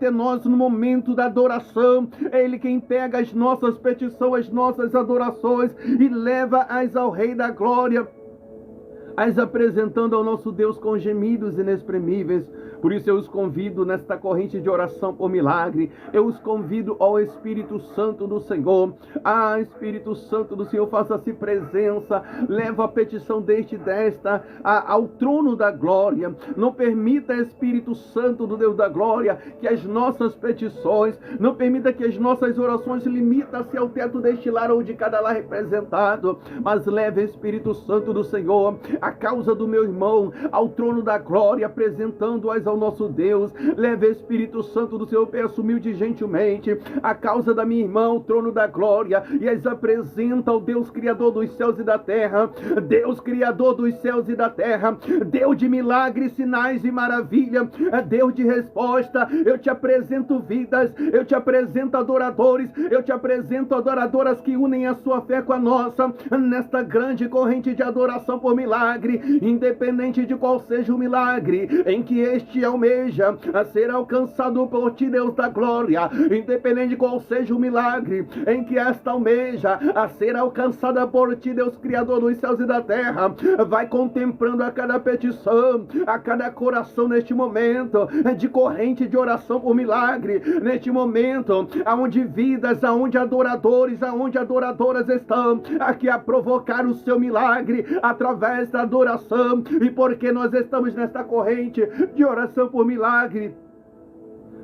nós no momento da adoração. É Ele quem pega as nossas petições, as nossas adorações e leva-as ao Rei da Glória, as apresentando ao nosso Deus com gemidos inexprimíveis. Por isso eu os convido nesta corrente de oração por milagre. Eu os convido ao Espírito Santo do Senhor. Espírito Santo do Senhor, faça-se presença. Leva a petição desta ao trono da glória. Não permita, Espírito Santo do Deus da glória, que as nossas petições, não permita que as nossas orações limitem-se ao teto deste lar ou de cada lar representado. Mas leve, Espírito Santo do Senhor, a causa do meu irmão ao trono da glória, apresentando-as ao nosso Deus. Leve, Espírito Santo do Senhor, peço humilde e gentilmente, a causa da minha irmã ao trono da glória, e as apresenta ao Deus Criador dos céus e da terra. Deus Criador dos céus e da terra, Deus de milagres, sinais e maravilha, Deus de resposta. Eu te apresento vidas, eu te apresento adoradores, eu te apresento adoradoras que unem a sua fé com a nossa, nesta grande corrente de adoração por milagre, independente de qual seja o milagre em que este almeja a ser alcançado por ti, Deus da glória, independente de qual seja o milagre em que esta almeja a ser alcançada por ti, Deus Criador dos céus e da terra. Vai contemplando a cada petição, a cada coração neste momento de corrente de oração por milagre, neste momento aonde vidas, aonde adoradores, aonde adoradoras estão aqui a provocar o seu milagre através da adoração. E porque nós estamos nesta corrente de oração por milagre,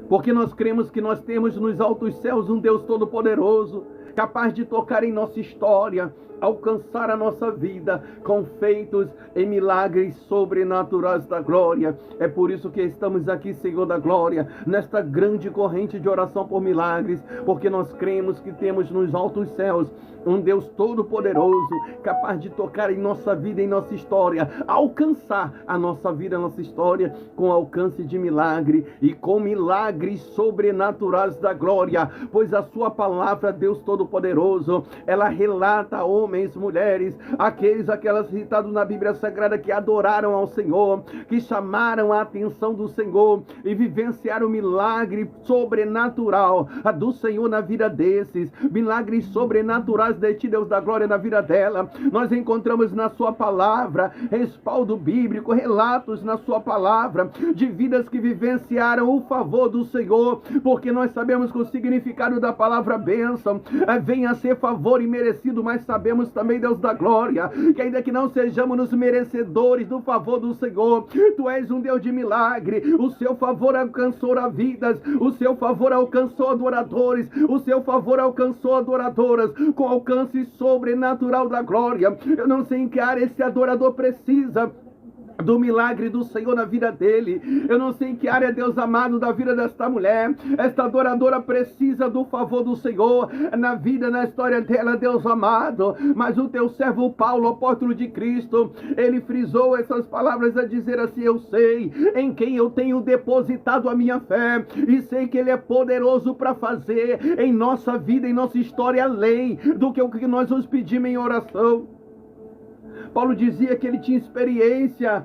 porque nós cremos que nós temos nos altos céus um Deus todo-poderoso, capaz de tocar em nossa história, alcançar a nossa vida com feitos e milagres sobrenaturais da glória. É por isso que estamos aqui, Senhor da glória, nesta grande corrente de oração por milagres, porque nós cremos que temos nos altos céus um Deus todo-poderoso, capaz de tocar em nossa vida, em nossa história, alcançar a nossa vida, a nossa história, com alcance de milagre e com milagres sobrenaturais da glória, pois a sua palavra, Deus todo-poderoso, ela relata homens, mulheres, aquelas citados na Bíblia Sagrada, que adoraram ao Senhor, que chamaram a atenção do Senhor e vivenciaram o milagre sobrenatural do Senhor na vida desses, milagres sobrenaturais de ti, Deus da glória, na vida dela. Nós encontramos na sua palavra respaldo bíblico, relatos na sua palavra de vidas que vivenciaram o favor do Senhor, porque nós sabemos que o significado da palavra bênção vem a ser favor imerecido, mas sabemos também, Deus da glória, que ainda que não sejamos os merecedores do favor do Senhor, tu és um Deus de milagre. O seu favor alcançou a vidas, o seu favor alcançou adoradores, o seu favor alcançou adoradoras com alcance sobrenatural da glória. Eu não sei em que área esse adorador precisa do milagre do Senhor na vida dele. Eu não sei em que área, Deus amado, da vida desta mulher, esta adoradora precisa do favor do Senhor na vida, na história dela, Deus amado. Mas o teu servo Paulo, apóstolo de Cristo, ele frisou essas palavras a dizer assim: eu sei em quem eu tenho depositado a minha fé e sei que ele é poderoso para fazer em nossa vida, em nossa história, além do que o que nós nos pedimos em oração. Paulo dizia que ele tinha experiência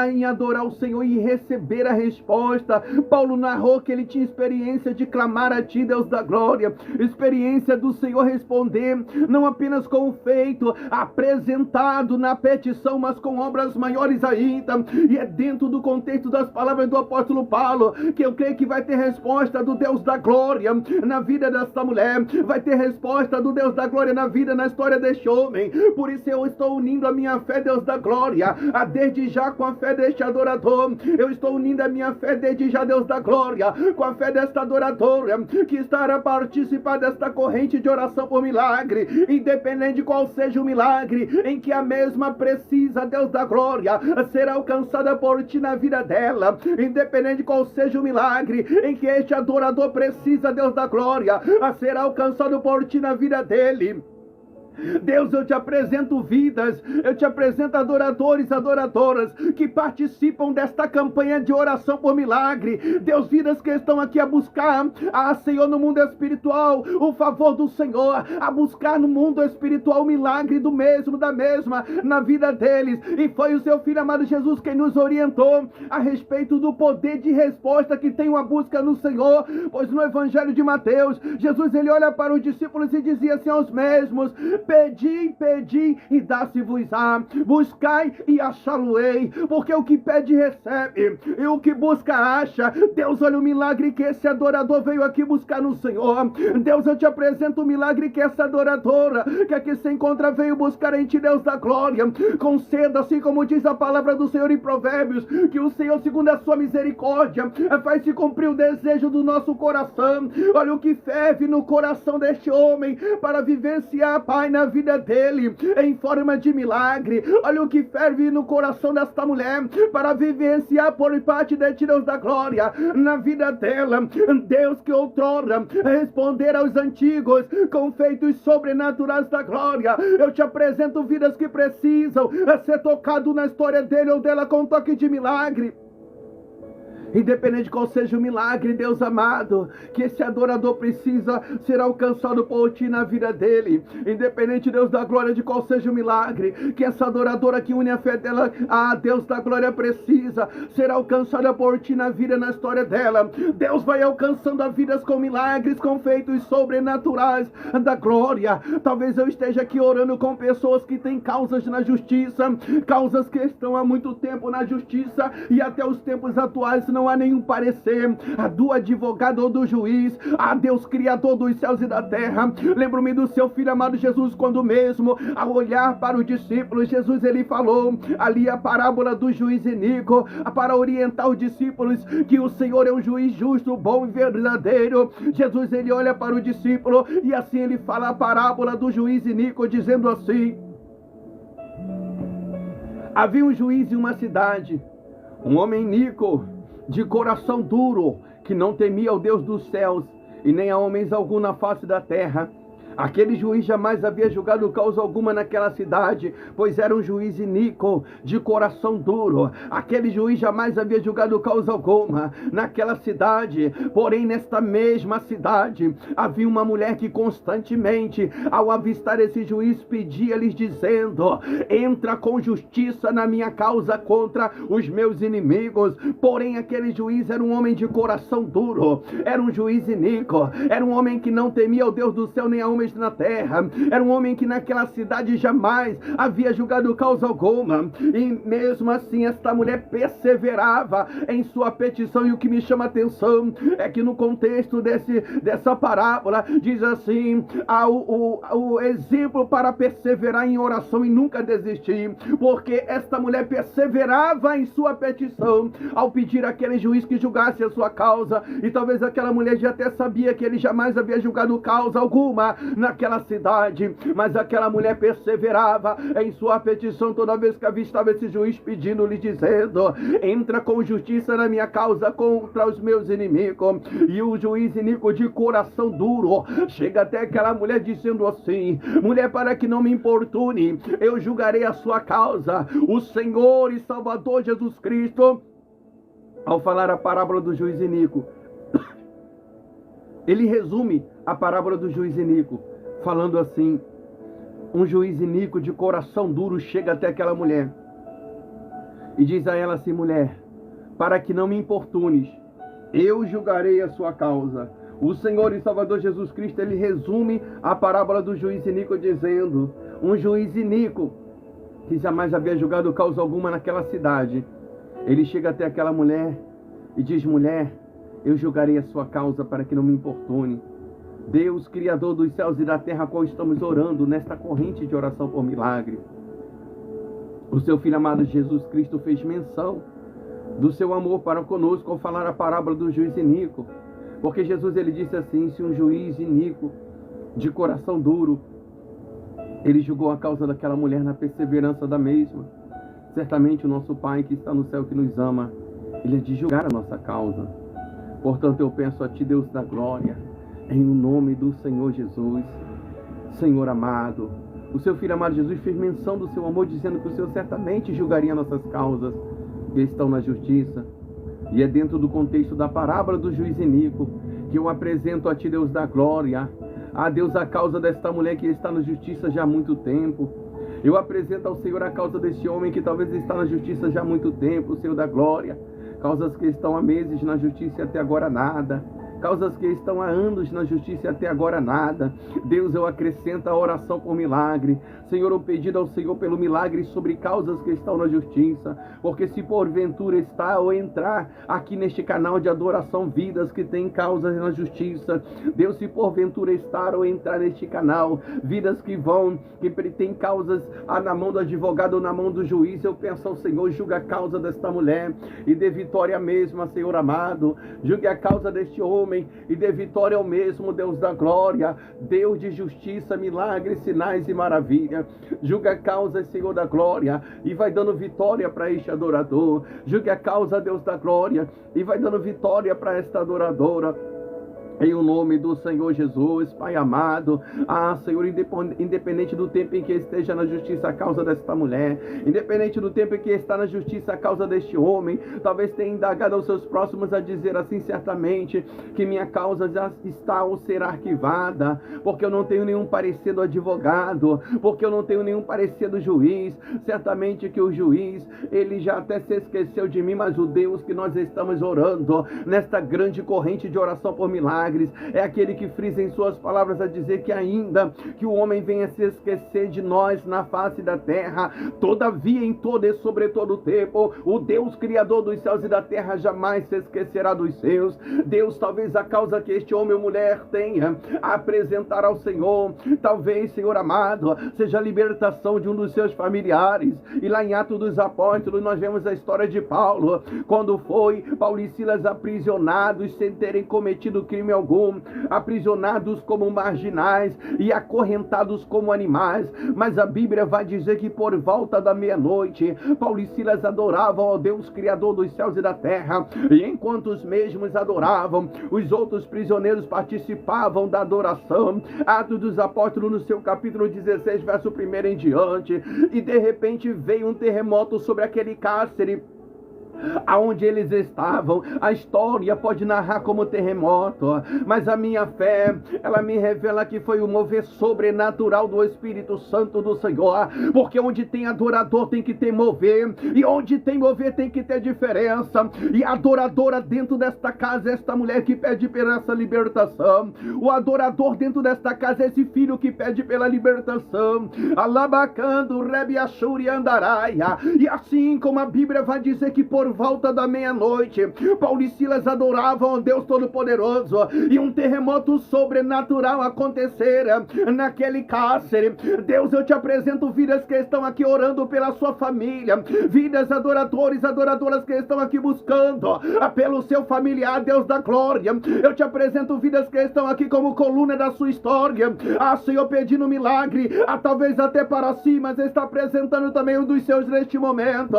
em adorar o Senhor e receber a resposta. Paulo narrou que ele tinha experiência de clamar a ti, Deus da glória, experiência do Senhor responder, não apenas com o feito apresentado na petição, mas com obras maiores ainda. E é dentro do contexto das palavras do apóstolo Paulo que eu creio que vai ter resposta do Deus da glória na vida desta mulher, vai ter resposta do Deus da glória na vida, na história deste homem. Por isso eu estou unindo a minha fé, Deus da glória, desde já com a fé deste adorador. Eu estou unindo a minha fé desde já, Deus da glória, com a fé desta adoradora que estará a participar desta corrente de oração por milagre, independente de qual seja o milagre em que a mesma precisa, Deus da glória, ser alcançada por ti na vida dela, independente de qual seja o milagre em que este adorador precisa, Deus da glória, a ser alcançado por ti na vida dele. Deus, eu te apresento vidas, eu te apresento adoradores, adoradoras que participam desta campanha de oração por milagre. Deus, vidas que estão aqui a buscar, Senhor, no mundo espiritual, o favor do Senhor, a buscar no mundo espiritual o milagre do mesmo, da mesma, na vida deles. E foi o seu Filho amado Jesus quem nos orientou a respeito do poder de resposta que tem uma busca no Senhor, pois no Evangelho de Mateus, Jesus, ele olha para os discípulos e dizia assim aos mesmos: pedi, pedi e dá-se-vos-á, buscai e achá-lo-ei, porque o que pede recebe, e o que busca acha. Deus, olha o milagre que esse adorador veio aqui buscar no Senhor. Deus, eu te apresento o milagre que essa adoradora, que aqui se encontra, veio buscar em ti, Deus da glória. Conceda, assim como diz a palavra do Senhor em Provérbios, que o Senhor, segundo a sua misericórdia, faz se cumprir o desejo do nosso coração. Olha o que ferve no coração deste homem para vivenciar, Pai, na vida dele, em forma de milagre. Olha o que ferve no coração desta mulher para vivenciar por parte de ti, Deus da glória, na vida dela. Deus, que outrora responder aos antigos com feitos sobrenaturais da glória, eu te apresento vidas que precisam ser tocado na história dele ou dela com um toque de milagre. Independente de qual seja o milagre, Deus amado, que esse adorador precisa ser alcançado por ti na vida dele. Independente, Deus da glória, de qual seja o milagre, que essa adoradora que une a fé dela a Deus da glória precisa ser alcançada por ti na vida, na história dela. Deus vai alcançando as vidas com milagres, com feitos sobrenaturais da glória. Talvez eu esteja aqui orando com pessoas que têm causas na justiça, causas que estão há muito tempo na justiça e até os tempos atuais não há nenhum parecer do advogado ou do juiz. Deus, Criador dos céus e da terra, lembro-me do seu Filho amado Jesus, quando mesmo ao olhar para os discípulos, Jesus, ele falou ali a parábola do juiz iníquo, para orientar os discípulos que o Senhor é um juiz justo, bom e verdadeiro. Jesus, ele olha para o discípulo e assim ele fala a parábola do juiz iníquo, dizendo assim: havia um juiz em uma cidade, um homem iníquo, de coração duro, que não temia o Deus dos céus e nem a homens algum na face da terra. Aquele juiz jamais havia julgado causa alguma naquela cidade, pois era um juiz iníquo, de coração duro. Aquele juiz jamais havia julgado causa alguma naquela cidade. Porém, nesta mesma cidade, havia uma mulher que constantemente, ao avistar esse juiz, pedia-lhes dizendo: entra com justiça na minha causa contra os meus inimigos. Porém, aquele juiz era um homem de coração duro, era um juiz iníquo, era um homem que não temia o Deus do céu nem a homens na terra. Era um homem que naquela cidade jamais havia julgado causa alguma, e mesmo assim esta mulher perseverava em sua petição. E o que me chama a atenção é que no contexto dessa parábola diz assim: o exemplo para perseverar em oração e nunca desistir, porque esta mulher perseverava em sua petição ao pedir àquele juiz que julgasse a sua causa. E talvez aquela mulher já até sabia que ele jamais havia julgado causa alguma naquela cidade, mas aquela mulher perseverava em sua petição toda vez que avistava esse juiz pedindo-lhe, dizendo: entra com justiça na minha causa contra os meus inimigos. E o juiz iníquo de coração duro chega até aquela mulher dizendo assim: mulher, para que não me importune, eu julgarei a sua causa. O Senhor e Salvador Jesus Cristo, ao falar a parábola do juiz iníquo, ele resume a parábola do juiz iníquo, falando assim: um juiz iníquo de coração duro chega até aquela mulher e diz a ela assim: mulher, para que não me importunes, eu julgarei a sua causa. O Senhor e Salvador Jesus Cristo, ele resume a parábola do juiz iníquo dizendo: um juiz iníquo que jamais havia julgado causa alguma naquela cidade, ele chega até aquela mulher e diz: mulher, eu julgarei a sua causa para que não me importune. Deus, Criador dos céus e da terra, a qual estamos orando nesta corrente de oração por milagre, o seu Filho amado Jesus Cristo fez menção do seu amor para conosco ao falar a parábola do juiz iníquo, porque Jesus, ele disse assim: se um juiz iníquo de coração duro, ele julgou a causa daquela mulher na perseverança da mesma, certamente o nosso Pai que está no céu, que nos ama, ele é de julgar a nossa causa. Portanto, eu peço a ti, Deus da glória, em nome do Senhor Jesus, Senhor amado, O seu Filho amado Jesus fez menção do seu amor, dizendo que o Senhor certamente julgaria nossas causas que estão na justiça. E é dentro do contexto da parábola do juiz iníquo que eu apresento a Ti, Deus da glória, a Deus, a causa desta mulher que está na justiça já há muito tempo. Eu apresento ao Senhor a causa deste homem que talvez está na justiça já há muito tempo, Senhor da glória. Causas que estão há meses na justiça e até agora nada. Causas que estão há anos na justiça e até agora nada. Deus, eu acrescento a oração por milagre. Senhor, eu pedido ao Senhor pelo milagre sobre causas que estão na justiça. Porque se porventura está ou entrar aqui neste canal de adoração vidas que têm causas na justiça. Deus, se porventura estar ou entrar neste canal, vidas que têm causas na mão do advogado ou na mão do juiz, eu peço ao Senhor, julga a causa desta mulher e dê vitória mesma, Senhor amado. Julgue a causa deste homem e dê vitória ao mesmo, Deus da glória, Deus de justiça, milagres, sinais e maravilha. Julga a causa, Senhor da glória, e vai dando vitória para este adorador. Julga a causa, Deus da glória, e vai dando vitória para esta adoradora. Em o nome do Senhor Jesus, Pai amado. Senhor, independente do tempo em que esteja na justiça a causa desta mulher, independente do tempo em que está na justiça a causa deste homem, talvez tenha indagado aos seus próximos a dizer assim, certamente, que minha causa já está ou será arquivada, porque eu não tenho nenhum parecer do advogado, porque eu não tenho nenhum parecer do juiz. Certamente que o juiz, ele já até se esqueceu de mim, mas o Deus que nós estamos orando, nesta grande corrente de oração por milagres, é aquele que frisa em suas palavras a dizer que ainda que o homem venha se esquecer de nós na face da terra, todavia em todo e sobre todo o tempo, o Deus criador dos céus e da terra jamais se esquecerá dos seus. Deus, talvez a causa que este homem ou mulher tenha a apresentar ao Senhor, talvez, Senhor amado, seja a libertação de um dos seus familiares. E lá em Atos dos Apóstolos nós vemos a história de Paulo, quando foi Paulo e Silas aprisionados sem terem cometido crime algum, aprisionados como marginais e acorrentados como animais. Mas a Bíblia vai dizer que por volta da meia-noite, Paulo e Silas adoravam ao Deus Criador dos céus e da terra, e enquanto os mesmos adoravam, os outros prisioneiros participavam da adoração. Atos dos Apóstolos, no seu capítulo 16, verso 1 em diante, e de repente veio um terremoto sobre aquele cárcere aonde eles estavam. A história pode narrar como terremoto, mas a minha fé, ela me revela que foi o mover sobrenatural do Espírito Santo do Senhor, porque onde tem adorador tem que ter mover, e onde tem mover tem que ter diferença. E a adoradora dentro desta casa é esta mulher que pede pela essa libertação. O adorador dentro desta casa é esse filho que pede pela libertação. Alabacando, Rebi Ashuri Andaraia. E assim como a Bíblia vai dizer que por volta da meia-noite, Paulo e Silas adoravam a Deus Todo-Poderoso, e um terremoto sobrenatural acontecera naquele cárcere. Deus, eu te apresento vidas que estão aqui orando pela sua família, vidas adoradores, adoradoras que estão aqui buscando pelo seu familiar, Deus da glória. Eu te apresento vidas que estão aqui como coluna da sua história, Senhor, pedindo milagre, talvez até para si, mas está apresentando também um dos seus neste momento.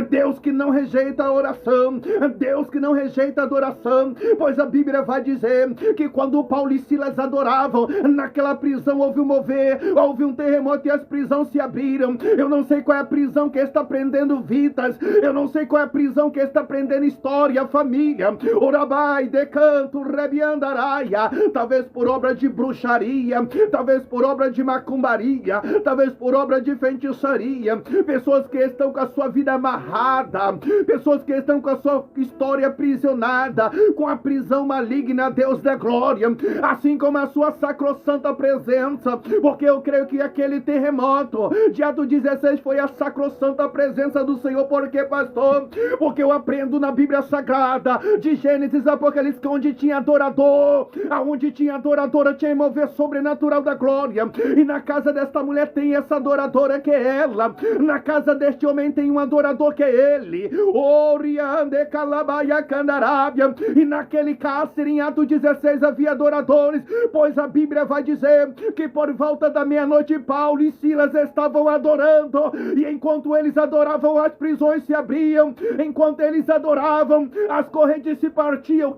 Deus que não rejeita a oração, Deus que não rejeita a adoração, pois a Bíblia vai dizer que quando Paulo e Silas adoravam, naquela prisão houve um mover, houve um terremoto e as prisões se abriram. Eu não sei qual é a prisão que está prendendo vidas, eu não sei qual é a prisão que está prendendo história, família, orabai, decanto, rebiandaraia, talvez por obra de bruxaria, talvez por obra de macumbaria, talvez por obra de feitiçaria, pessoas que estão com a sua vida amarrada, pessoas que estão com a sua história aprisionada, com a prisão maligna, Deus da glória, assim como a sua sacrossanta presença, porque eu creio que aquele terremoto de Atos 16 foi a sacrossanta presença do Senhor. Porque, pastor? Porque eu aprendo na Bíblia Sagrada, de Gênesis, Apocalipse, que onde tinha adorador, aonde tinha adoradora, tinha mover sobrenatural da glória, e na casa desta mulher tem essa adoradora que é ela, na casa deste homem tem um adorador que é ele, Oriande Calabaia Candarábia, e naquele cárcere em Atos 16 havia adoradores, pois a Bíblia vai dizer que por volta da meia-noite Paulo e Silas estavam adorando, e enquanto eles adoravam as prisões se abriam, enquanto eles adoravam as correntes se partiam.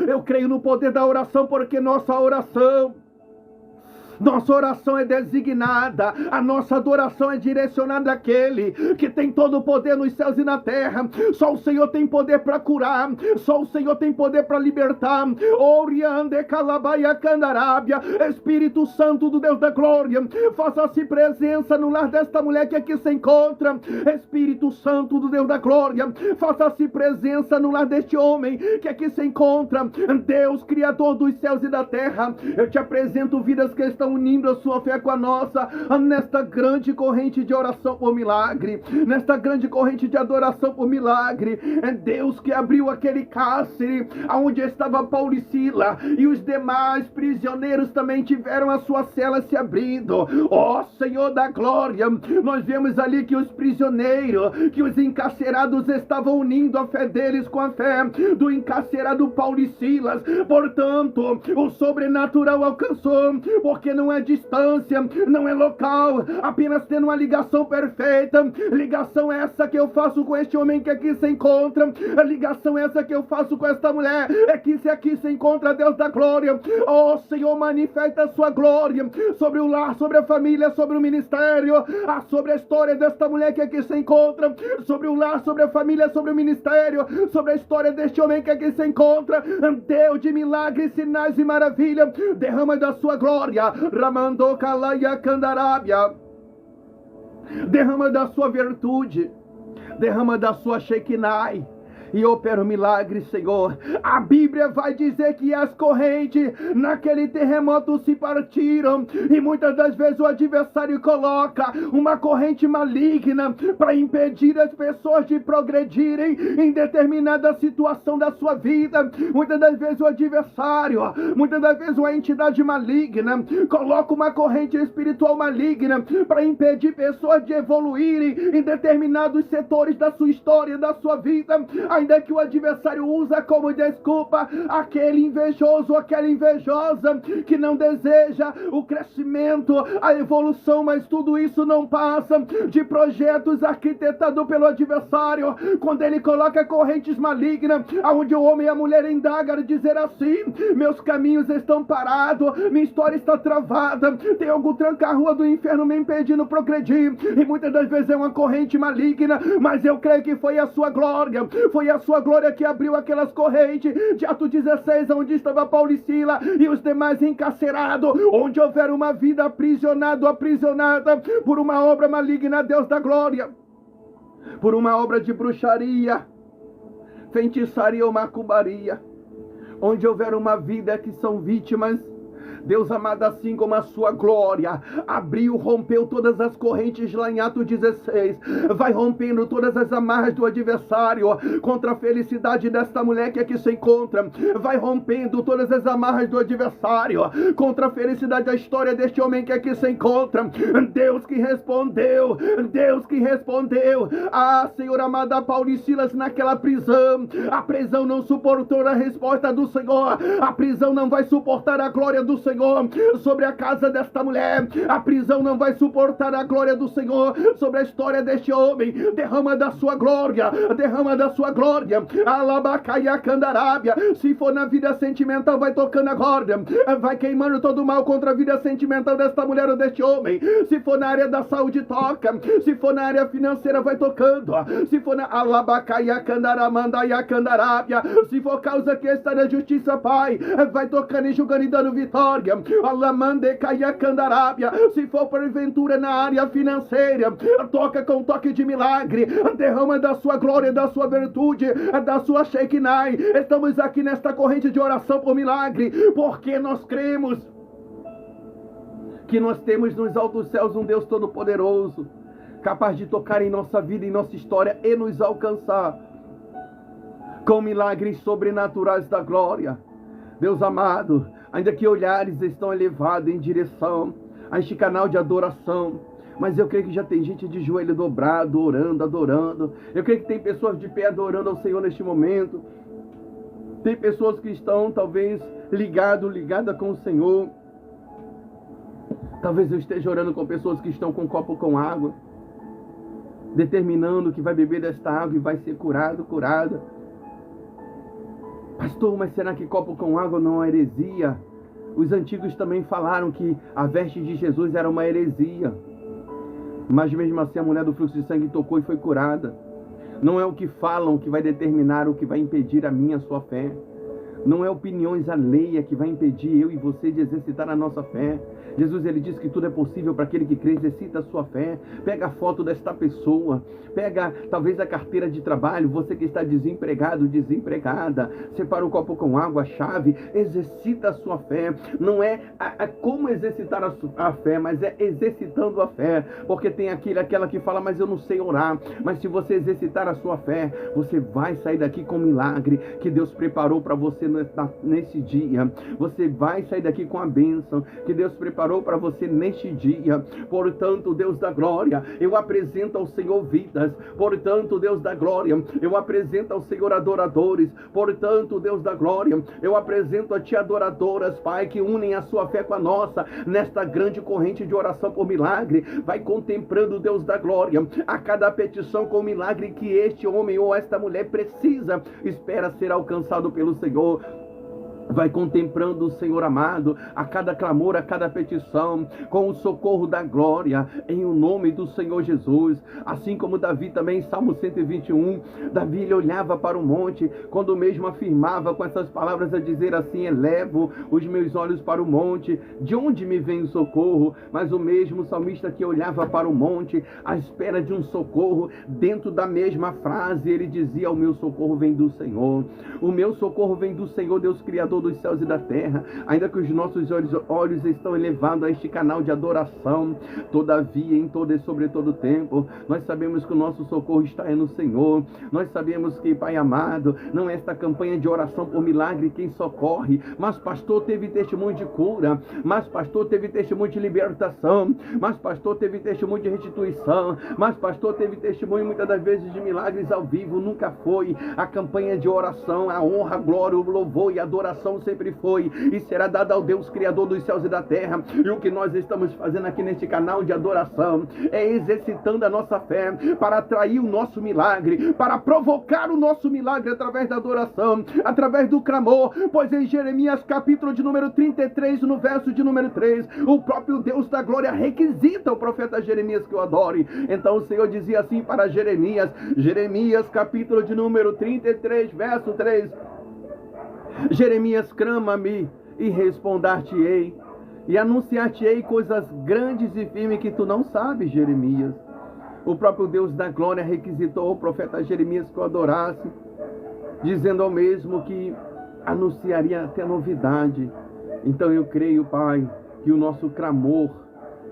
Eu creio no poder da oração, porque nossa oração Nossa oração é designada, a nossa adoração é direcionada àquele que tem todo o poder nos céus e na terra. Só o Senhor tem poder para curar, só o Senhor tem poder para libertar. Oriande calabaia candarábia, Espírito Santo do Deus da glória, faça-se presença no lar desta mulher que aqui se encontra. Espírito Santo do Deus da glória, faça-se presença no lar deste homem que aqui se encontra. Deus, Criador dos céus e da terra, eu te apresento vidas que estão unindo a sua fé com a nossa, nesta grande corrente de oração por milagre, nesta grande corrente de adoração por milagre. É Deus que abriu aquele cárcere onde estava Paulo e Sila, e os demais prisioneiros também tiveram as suas celas se abrindo. Ó Senhor da glória, nós vemos ali que os prisioneiros, que os encarcerados estavam unindo a fé deles com a fé do encarcerado Paulo e Silas. Portanto, o sobrenatural alcançou, porque não é distância, não é local, apenas tendo uma ligação perfeita. Ligação essa que eu faço com este homem que aqui se encontra, a ligação essa que eu faço com esta mulher, é que se aqui se encontra Deus da glória. Ó Senhor, manifesta a sua glória sobre o lar, sobre a família, sobre o ministério, sobre a história desta mulher que aqui se encontra, sobre o lar, sobre a família, sobre o ministério, sobre a história deste homem que aqui se encontra. Deus de milagres, sinais e maravilha, derrama da sua glória, Ramando Kalaya Kandarábia, derrama da sua virtude, derrama da sua Shekinah e opera o milagre, Senhor. A Bíblia vai dizer que as correntes naquele terremoto se partiram, e muitas das vezes o adversário coloca uma corrente maligna para impedir as pessoas de progredirem em determinada situação da sua vida. Muitas das vezes o adversário, muitas das vezes uma entidade maligna coloca uma corrente espiritual maligna para impedir pessoas de evoluírem em determinados setores da sua história, da sua vida. Ainda que o adversário usa como desculpa aquele invejoso, aquela invejosa que não deseja o crescimento, a evolução, mas tudo isso não passa de projetos arquitetados pelo adversário, quando ele coloca correntes malignas, onde o homem e a mulher indagam, dizer assim: meus caminhos estão parados, minha história está travada, tem algum tranca-rua do inferno me impedindo de progredir, e muitas das vezes é uma corrente maligna, mas eu creio que foi a sua glória, foi a sua glória que abriu aquelas correntes de Atos 16, onde estava Paulo e Sila e os demais encarcerados, onde houver uma vida aprisionada por uma obra maligna, Deus da glória, por uma obra de bruxaria, feitiçaria ou macumbaria, onde houver uma vida que são vítimas. Deus amado, assim como a sua glória abriu, rompeu todas as correntes lá em Atos 16, vai rompendo todas as amarras do adversário contra a felicidade desta mulher que aqui se encontra, vai rompendo todas as amarras do adversário contra a felicidade da história deste homem que aqui se encontra. Deus que respondeu, Senhor amado, a Paulo e Silas naquela prisão, a prisão não suportou a resposta do Senhor, a prisão não vai suportar a glória do Senhor sobre a casa desta mulher, a prisão não vai suportar a glória do Senhor sobre a história deste homem. Derrama da sua glória, Alabacaia Candarábia. Se for na vida sentimental, vai tocando agora, vai queimando todo o mal contra a vida sentimental desta mulher ou deste homem. Se for na área da saúde, toca. Se for na área financeira, vai tocando. Se for na Alabacaia Candaramandaya Candarábia, se for causa que está na justiça, Pai, vai tocando e julgando e dando vitória. Alamande Caia Candarábia. Se for porventura na área financeira, toca com toque de milagre, derrama da sua glória, da sua virtude, da sua Shekinah. Estamos aqui nesta corrente de oração por milagre, porque nós cremos que nós temos nos altos céus um Deus todo-poderoso, capaz de tocar em nossa vida, em nossa história e nos alcançar com milagres sobrenaturais da glória. Deus amado, ainda que olhares estão elevados em direção a este canal de adoração, mas eu creio que já tem gente de joelho dobrado, orando, adorando. Eu creio que tem pessoas de pé adorando ao Senhor neste momento. Tem pessoas que estão talvez ligada com o Senhor. Talvez eu esteja orando com pessoas que estão com um copo com água, determinando que vai beber desta água e vai ser curada. Pastor, mas será que copo com água não é heresia? Os antigos também falaram que a veste de Jesus era uma heresia. Mas mesmo assim a mulher do fluxo de sangue tocou e foi curada. Não é o que falam que vai determinar o que vai impedir a minha, a sua fé. Não é opiniões alheias que vai impedir eu e você de exercitar a nossa fé. Jesus, ele diz que tudo é possível para aquele que crê, exercita a sua fé. Pega a foto desta pessoa, pega talvez a carteira de trabalho, você que está desempregado, desempregada, separa o copo com água, a chave, exercita a sua fé. Não é como exercitar a fé, mas é exercitando a fé, porque tem aquela que fala, mas eu não sei orar. Mas se você exercitar a sua fé, você vai sair daqui com um milagre que Deus preparou para você nesse dia. Você vai sair daqui com a bênção que Deus preparou para você neste dia. Portanto, Deus da glória, eu apresento ao Senhor vidas. Portanto, Deus da glória, eu apresento ao Senhor adoradores. Portanto, Deus da glória, eu apresento a ti adoradoras, Pai, que unem a sua fé com a nossa nesta grande corrente de oração por milagre. Vai contemplando, Deus da glória, a cada petição com milagre que este homem ou esta mulher precisa, espera ser alcançado pelo Senhor. Vai contemplando o Senhor amado, a cada clamor, a cada petição, com o socorro da glória, em o nome do Senhor Jesus. Assim como Davi também, Salmo 121, Davi ele olhava para o monte, quando mesmo afirmava com essas palavras a dizer assim, elevo os meus olhos para o monte, de onde me vem o socorro? Mas o mesmo salmista que olhava para o monte, à espera de um socorro, dentro da mesma frase, ele dizia, o meu socorro vem do Senhor. O meu socorro vem do Senhor, Deus Criador dos céus e da terra. Ainda que os nossos olhos estão elevados a este canal de adoração, todavia, em todo e sobre todo tempo, nós sabemos que o nosso socorro está no Senhor. Nós sabemos que, Pai amado, não é esta campanha de oração por milagre quem socorre, mas pastor teve testemunho de cura, mas pastor teve testemunho de libertação, mas pastor teve testemunho de restituição, mas pastor teve testemunho muitas das vezes de milagres ao vivo. Nunca foi a campanha de oração, a honra, a glória, o louvor e a adoração sempre foi e será dada ao Deus Criador dos céus e da terra. E o que nós estamos fazendo aqui neste canal de adoração é exercitando a nossa fé para atrair o nosso milagre, para provocar o nosso milagre através da adoração, através do clamor. Pois em Jeremias capítulo de número 33, no verso de número 3, o próprio Deus da glória requisita o profeta Jeremias que o adore. Então o Senhor dizia assim para Jeremias, Jeremias capítulo de número 33, verso 3, Jeremias, clama-me e respondar-te-ei, e anunciar-te-ei coisas grandes e firmes que tu não sabes, Jeremias. O próprio Deus da glória requisitou o profeta Jeremias que o adorasse, dizendo ao mesmo que anunciaria até novidade. Então eu creio, Pai, que o nosso clamor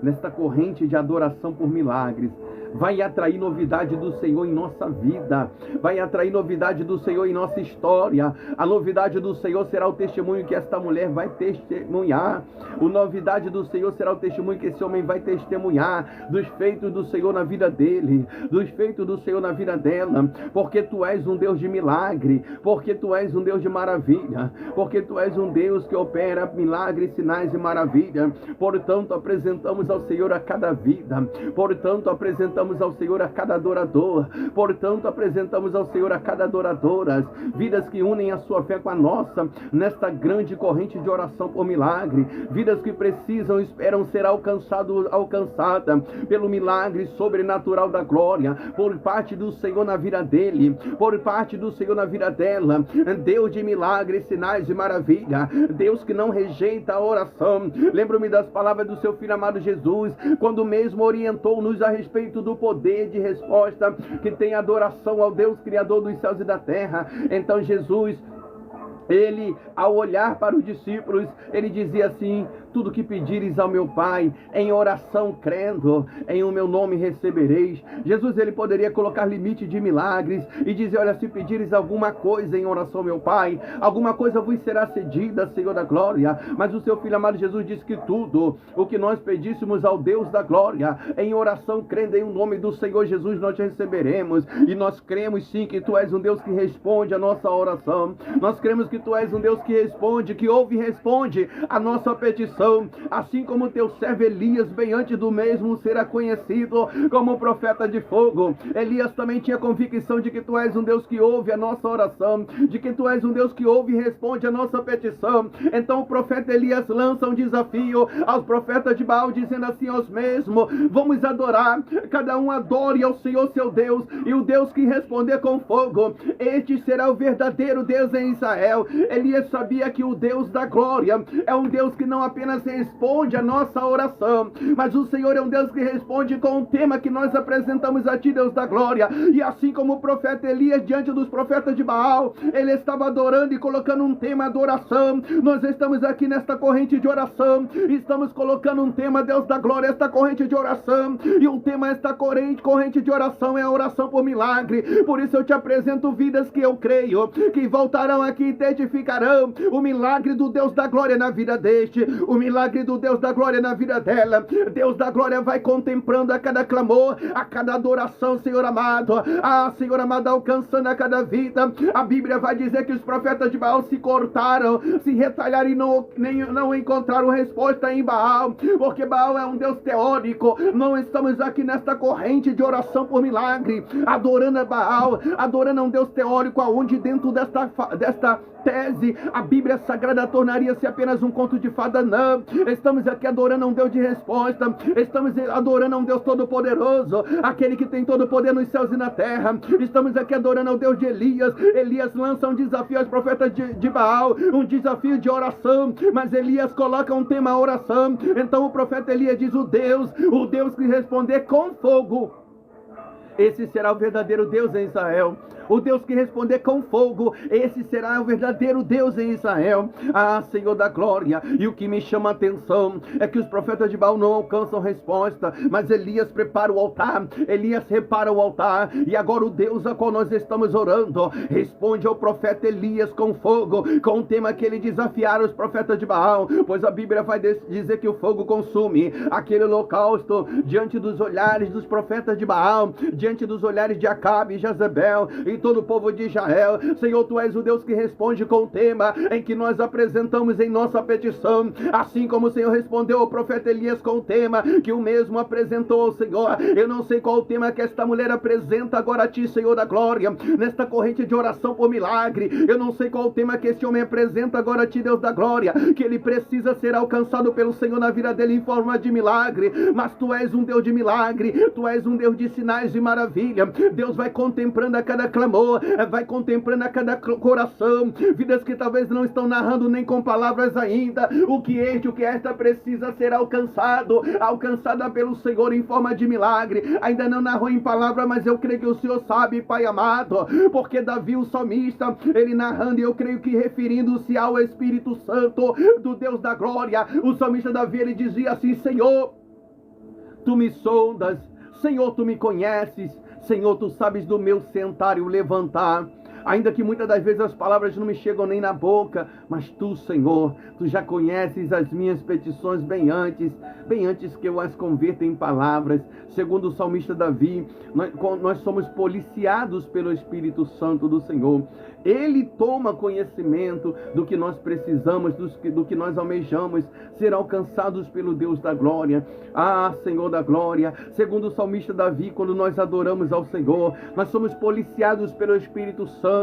nesta corrente de adoração por milagres vai atrair novidade do Senhor em nossa vida, vai atrair novidade do Senhor em nossa história. A novidade do Senhor será o testemunho que esta mulher vai testemunhar. A novidade do Senhor será o testemunho que esse homem vai testemunhar dos feitos do Senhor na vida dele, dos feitos do Senhor na vida dela, porque tu és um Deus de milagre, porque tu és um Deus de maravilha, porque tu és um Deus que opera milagres, sinais e maravilha. Portanto, apresentamos ao Senhor a cada vida, portanto, apresentamos ao Senhor a cada adorador, portanto apresentamos ao Senhor a cada adoradoras, vidas que unem a sua fé com a nossa, nesta grande corrente de oração por milagre, vidas que precisam, esperam ser alcançada pelo milagre sobrenatural da glória, por parte do Senhor na vida dele, por parte do Senhor na vida dela. Deus de milagres, sinais e maravilha, Deus que não rejeita a oração. Lembro-me das palavras do seu Filho amado Jesus, quando mesmo orientou-nos a respeito do poder de resposta que tem adoração ao Deus Criador dos céus e da terra. Então Jesus, ele, ao olhar para os discípulos, ele dizia assim: tudo que pedires ao meu Pai, em oração crendo, em o meu nome recebereis. Jesus, ele poderia colocar limite de milagres e dizer, olha, se pedires alguma coisa em oração ao meu Pai, alguma coisa vos será cedida, Senhor da glória. Mas o seu Filho amado Jesus disse que tudo o que nós pedíssemos ao Deus da glória, em oração crendo em o nome do Senhor Jesus, nós receberemos. E nós cremos sim que tu és um Deus que responde a nossa oração. Nós cremos que que tu és um Deus que responde, que ouve e responde a nossa petição, assim como teu servo Elias, bem antes do mesmo será conhecido como profeta de fogo. Elias também tinha convicção de que tu és um Deus que ouve a nossa oração, de que tu és um Deus que ouve e responde a nossa petição. Então o profeta Elias lança um desafio aos profetas de Baal, dizendo assim aos mesmos: vamos adorar, cada um adore ao Senhor seu Deus, e o Deus que responder com fogo, este será o verdadeiro Deus em Israel. Elias sabia que o Deus da glória é um Deus que não apenas responde a nossa oração, mas o Senhor é um Deus que responde com o tema que nós apresentamos a ti, Deus da glória. E assim como o profeta Elias diante dos profetas de Baal, ele estava adorando e colocando um tema de oração. Nós estamos aqui nesta corrente de oração, estamos colocando um tema, Deus da glória, esta corrente de oração, e o tema desta corrente de oração é a oração por milagre. Por isso eu te apresento vidas que eu creio que voltarão aqui e testificarão o milagre do Deus da glória na vida deste, o milagre do Deus da glória na vida dela. Deus da glória vai contemplando a cada clamor, a cada adoração, Senhor amado, Senhor amado, alcançando a cada vida. A Bíblia vai dizer que os profetas de Baal se cortaram, se retalharam e não encontraram resposta em Baal, porque Baal é um Deus teórico. Não estamos aqui nesta corrente de oração por milagre, adorando a Baal, adorando a um Deus teórico, aonde dentro desta tese a Bíblia Sagrada tornaria-se apenas um conto de fada. Não, estamos aqui adorando a um Deus de resposta, estamos adorando a um Deus todo-poderoso, aquele que tem todo o poder nos céus e na terra. Estamos aqui adorando ao Deus de Elias. Elias lança um desafio aos profetas de Baal, um desafio de oração, mas Elias coloca um tema oração. Então o profeta Elias diz: o Deus que responder com fogo, esse será o verdadeiro Deus em Israel. O Deus que responder com fogo, esse será o verdadeiro Deus em Israel. Senhor da glória. E o que me chama a atenção é que os profetas de Baal não alcançam resposta, mas Elias prepara o altar, Elias repara o altar, e agora o Deus a qual nós estamos orando responde ao profeta Elias com fogo, com o tema que ele desafiara os profetas de Baal, pois a Bíblia vai dizer que o fogo consume aquele holocausto diante dos olhares dos profetas de Baal, diante dos olhares de Acabe e Jezebel e todo o povo de Israel. Senhor, tu és o Deus que responde com o tema em que nós apresentamos em nossa petição, assim como o Senhor respondeu ao profeta Elias com o tema que o mesmo apresentou ao Senhor. Eu não sei qual o tema que esta mulher apresenta agora a ti, Senhor da glória, nesta corrente de oração por milagre. Eu não sei qual o tema que este homem apresenta agora a ti, Deus da glória, que ele precisa ser alcançado pelo Senhor na vida dele em forma de milagre, mas tu és um Deus de milagre, tu és um Deus de sinais e maravilha. Deus vai contemplando a cada clamor, vai contemplando a cada coração, vidas que talvez não estão narrando nem com palavras ainda o que esta precisa ser alcançada pelo Senhor em forma de milagre. Ainda não narrou em palavra, mas eu creio que o Senhor sabe, Pai amado, porque Davi, o salmista, ele narrando, e eu creio que referindo-se ao Espírito Santo do Deus da glória, o salmista Davi, ele dizia assim: Senhor, tu me sondas, Senhor, tu me conheces, Senhor, tu sabes do meu sentar e o levantar. Ainda que muitas das vezes as palavras não me chegam nem na boca, mas tu, Senhor, tu já conheces as minhas petições bem antes que eu as converta em palavras. Segundo o salmista Davi, nós somos policiados pelo Espírito Santo do Senhor. Ele toma conhecimento do que nós precisamos, do que nós almejamos ser alcançados pelo Deus da glória. Senhor da glória, segundo o salmista Davi, quando nós adoramos ao Senhor, nós somos policiados pelo Espírito Santo.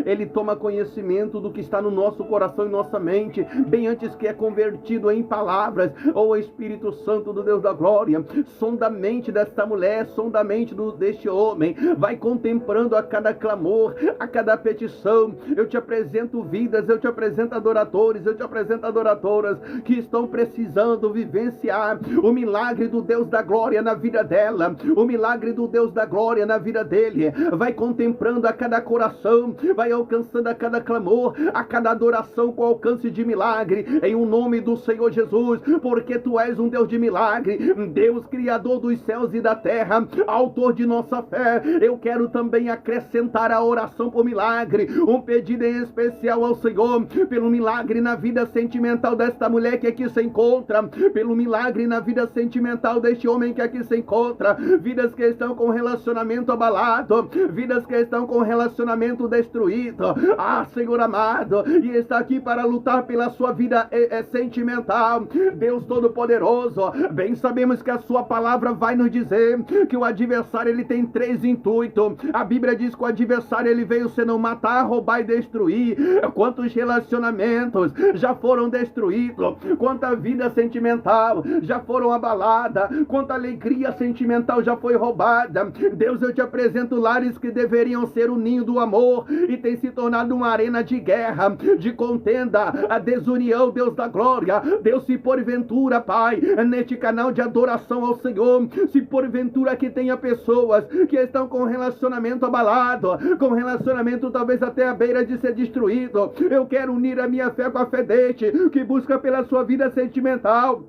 Ele toma conhecimento do que está no nosso coração e nossa mente, bem antes que é convertido em palavras. O Espírito Santo do Deus da glória sonda a mente desta mulher, sonda a mente deste homem, vai contemplando a cada clamor, a cada petição. Eu te apresento vidas, eu te apresento adoradores, eu te apresento adoradoras que estão precisando vivenciar o milagre do Deus da glória na vida dela, o milagre do Deus da glória na vida dele. Vai contemplando a cada coração, vai alcançando a cada clamor, a cada adoração com alcance de milagre, em o nome do Senhor Jesus, porque tu és um Deus de milagre, Deus criador dos céus e da terra, autor de nossa fé. Eu quero também acrescentar a oração por milagre, um pedido em especial ao Senhor, pelo milagre na vida sentimental desta mulher que aqui se encontra, pelo milagre na vida sentimental deste homem que aqui se encontra, vidas que estão com relacionamento abalado, vidas que estão com relacionamento relacionamento destruído. Ah, Senhor amado, e está aqui para lutar pela sua vida sentimental. Deus Todo-Poderoso, bem sabemos que a sua palavra vai nos dizer que o adversário ele tem 3 intuitos. A Bíblia diz que o adversário ele veio senão matar, roubar e destruir. Quantos relacionamentos já foram destruídos, quanta vida sentimental já foram abalada, quanta alegria sentimental já foi roubada. Deus, eu te apresento lares que deveriam ser o ninho do amor e tem se tornado uma arena de guerra, de contenda, a desunião. Deus da glória, Deus, se porventura, Pai, neste canal de adoração ao Senhor, se porventura que tenha pessoas que estão com relacionamento abalado, com relacionamento talvez até à beira de ser destruído, eu quero unir a minha fé com a fé deste que busca pela sua vida sentimental.